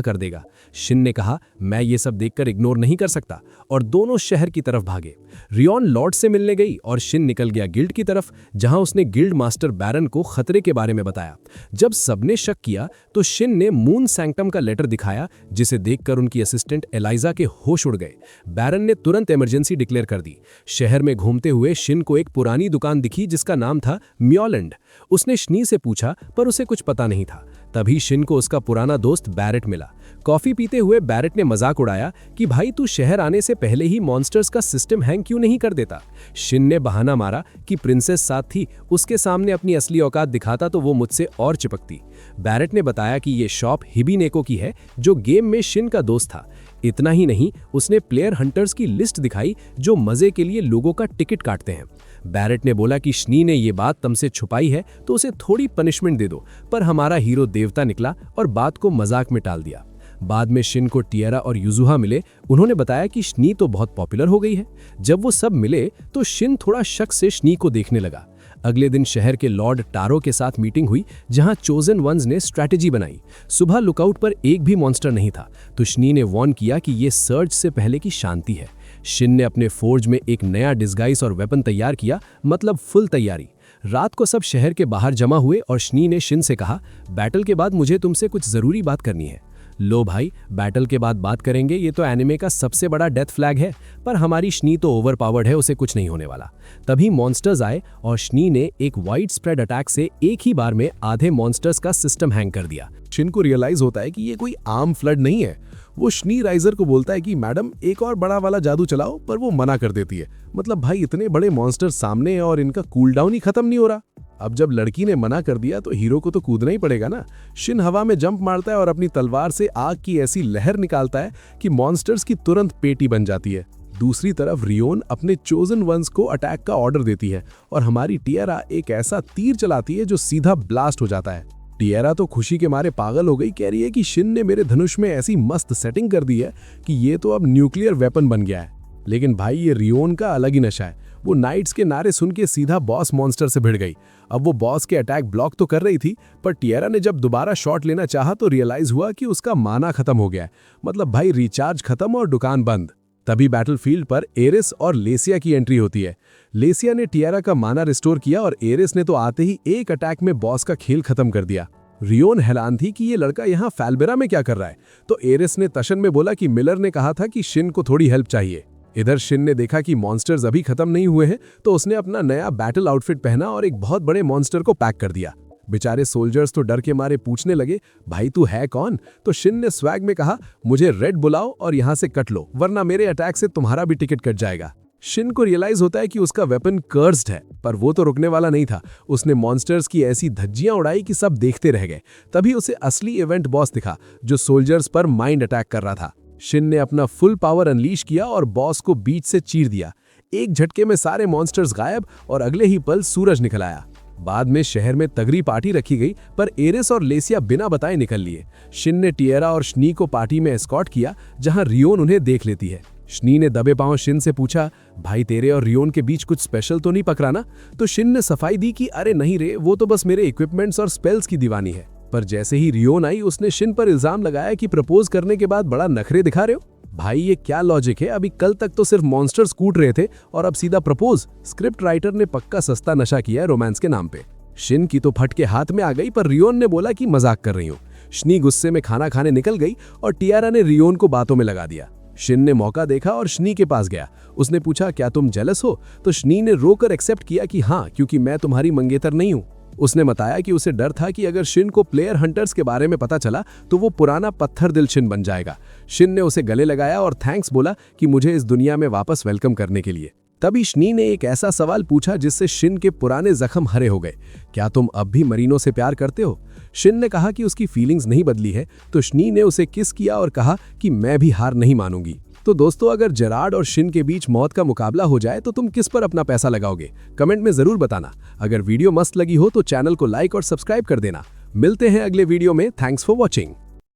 कर देगा। शिन ने कहा, मैं ये सब देखकर इग्नोर नहीं कर सकता, और दोनों शहर की तरफ भागे। रियोन लॉर्ड से मिलने गई और शिन निकल गया गिल्ड की तरफ, जहां उसने गिल्ड मास्टर बैरन को खतरे के बारे में बताया। जब सबने शक किया तो शिन ने मून सैंक्टम का लेटर दिखाया, जिसे देखकर उनकी असिस्टेंट एलाइजा के होश उड़ गए। बैरन ने तुरंत इमरजेंसी डिक्लेयर कर दी। शहर में घूमते हुए शिन को एक पुरानी दुकान दिखी जिसका नाम था म्योलैंड। उसने शनी से पूछा, पर उसे कुछ पता नहीं था। तभी शिन को उसका पुराना दोस्त बैरेट मिला। कॉफी पीते हुए बैरेट ने मजाक उड़ाया कि भाई तू शहर आने से पहले ही मॉन्स्टर्स का सिस्टम हैंग क्यों नहीं कर देता। शिन ने बहाना मारा कि प्रिंसेस साथ थी, उसके सामने अपनी असली औकात दिखाता तो वो मुझसे और चिपकती। बैरेट ने बताया कि ये शॉप हिबिनेको की है, जो गेम में शिन का दोस्त था। इतना ही नहीं, उसने प्लेयर हंटर्स की लिस्ट दिखाई जो मजे के लिए लोगों का टिकट काटते हैं। बैरेट ने बोला कि शनी ने ये बात तुमसे छुपाई है तो उसे थोड़ी पनिशमेंट दे दो, पर हमारा हीरो देवता निकला और बात को मजाक में टाल दिया। बाद में शिन को टिएरा और युजुहा मिले। उन्होंने बताया कि शनी तो बहुत पॉपुलर हो गई है। जब वो सब मिले तो शिन थोड़ा शक से शनी को देखने लगा। अगले दिन शहर के लॉर्ड टारो के साथ मीटिंग हुई, जहां चोजन वंस ने स्ट्रैटेजी बनाई। सुबह लुकआउट पर एक भी मॉन्स्टर नहीं था, तो शनी ने वॉर्न किया कि ये सर्च से पहले की शांति है। शिन ने अपने फोर्ज में एक नया डिस्गाइज और वेपन तैयार किया, मतलब फुल तैयारी। रात को सब शहर के बाहर जमा हुए और शनी ने शिन से कहा, बैटल के बाद मुझे तुमसे कुछ जरूरी बात करनी है। लो भाई, बैटल के बाद बात करेंगे, ये तो एनिमे का सबसे बड़ा डेथ फ्लैग है, पर हमारी शनी तो ओवर पावर्ड है, उसे कुछ नहीं होने वाला। तभी मॉन्स्टर्स आए और शनी ने एक वाइड स्प्रेड अटैक से एक ही बार में आधे मॉन्स्टर्स का सिस्टम हैंग कर दिया। शिन को रियलाइज होता है कि ये कोई आम फ्लड नहीं है। वो शनी राइजर को बोलता है कि मैडम एक और बड़ा वाला जादू चलाओ, पर वो मना कर देती है। मतलब भाई इतने बड़े मॉन्स्टर सामने हैं और इनका कूलडाउन ही खत्म नहीं हो रहा। अब जब लड़की ने मना कर दिया तो हीरो को तो कूदना ही पड़ेगा ना। शिन हवा में जंप मारता है और अपनी तलवार से आग की ऐसी लहर निकालता है कि मॉन्स्टर्स की तुरंत पेटी बन जाती है। दूसरी तरफ रियोन अपने चोजन वंस को अटैक का ऑर्डर देती है और हमारी टिएरा एक ऐसा तीर चलाती है जो सीधा ब्लास्ट हो जाता है। टिएरा तो खुशी के मारे पागल हो गई, कह रही है कि शिन ने मेरे धनुष में ऐसी मस्त सेटिंग कर दी है कि ये तो अब न्यूक्लियर वेपन बन गया है। लेकिन भाई ये रियोन का अलग ही नशा है। वो नाइट्स के नारे सुन के सीधा बॉस मॉन्स्टर से भिड़ गई। अब वो बॉस के अटैक ब्लॉक तो कर रही थी, पर टिएरा ने जब दोबारा शॉट लेना चाहा तो रियलाइज हुआ कि उसका माना खत्म हो गया है। मतलब भाई रिचार्ज खत्म और दुकान बंद। तभी बैटलफील्ड पर एरिस और लेसिया की एंट्री होती है। लेसिया ने टिएरा का माना रिस्टोर किया और एरिस ने तो आते ही एक अटैक में बॉस का खेल खत्म कर दिया। रियोन हैरान थी कि ये लड़का यहाँ फैल्बेरा में क्या कर रहा है, तो एरिस ने तशन में बोला कि मिलर ने कहा था कि शिन को थोड़ी हेल्प चाहिए। इधर शिन ने देखा कि मॉन्स्टर्स अभी खत्म नहीं हुए हैं, तो उसने अपना नया बैटल आउटफिट पहना और एक बहुत बड़े मॉन्स्टर को पैक कर दिया। बेचारे सोल्जर्स तो डर के मारे पूछने लगे, भाई तू है कौन? तो शिन ने स्वैग में कहा, मुझे रेड बुलाओ और यहाँ से कट लो, वरना मेरे अटैक से तुम्हारा भी टिकट कट जाएगा। शिन को रियलाइज होता है कि उसका वेपन कर्स्ड है, पर वो तो रुकने वाला नहीं था। उसने मॉन्स्टर्स की ऐसी धज्जियां उड़ाई कि सब देखते रह गए। तभी उसे असली इवेंट बॉस दिखा, जो सोल्जर्स पर माइंड अटैक कर रहा था। शिन ने अपना फुल पावर अनलीश किया और बॉस को बीच से चीर दिया। एक झटके में सारे मॉन्स्टर्स गायब और अगले ही पल सूरज निकल आया। बाद में शहर में तगड़ी पार्टी रखी गई, पर एरिस और लेसिया बिना बताए निकल लिए। शिन ने टिएरा और शनी को पार्टी में एस्कॉर्ट किया, जहां रियोन उन्हें देख लेती है। शनी ने दबे पांव शिन से पूछा, भाई तेरे और रियोन के बीच कुछ स्पेशल तो नहीं पकड़ा ना? तो शिन ने सफाई दी कि अरे नहीं रे, वो तो बस मेरे इक्विपमेंट्स और स्पेल्स की दीवानी है। पर जैसे ही रियोन आई, उसने शिन पर इल्जाम लगाया कि प्रपोज करने के बाद बड़ा नखरे दिखा रहे हो। भाई ये क्या लॉजिक है? अभी कल तक तो सिर्फ मॉन्स्टर्स कूट रहे थे और अब सीधा प्रपोज। स्क्रिप्ट राइटर ने पक्का सस्ता नशा किया है रोमांस के नाम पे। शिन की तो फटके हाथ में आ गई, पर रियोन ने बोला कि मजाक कर रही हूँ। शनी गुस्से में खाना खाने निकल गई और टियारा ने रियोन को बातों में लगा दिया। शिन ने मौका देखा और शनी के पास गया। उसने पूछा, क्या तुम जेलस हो? तो शनी ने रोकर एक्सेप्ट किया कि हाँ, क्योंकि मैं तुम्हारी मंगेतर नहीं हूँ। उसने बताया कि उसे डर था कि अगर शिन को प्लेयर हंटर्स के बारे में पता चला तो वो पुराना पत्थर दिल शिन बन जाएगा। शिन ने उसे गले लगाया और थैंक्स बोला कि मुझे इस दुनिया में वापस वेलकम करने के लिए। तभी शनी ने एक ऐसा सवाल पूछा जिससे शिन के पुराने जख्म हरे हो गए, क्या तुम अब भी मरीनों से प्यार करते हो? शिन ने कहा कि उसकी फीलिंग्स नहीं बदली है, तो शनी ने उसे किस किया और कहा कि मैं भी हार नहीं मानूंगी। तो दोस्तों, अगर जेरार्ड और शिन के बीच मौत का मुकाबला हो जाए तो तुम किस पर अपना पैसा लगाओगे? कमेंट में जरूर बताना। अगर वीडियो मस्त लगी हो तो चैनल को लाइक और सब्सक्राइब कर देना। मिलते हैं अगले वीडियो में। Thanks for watching.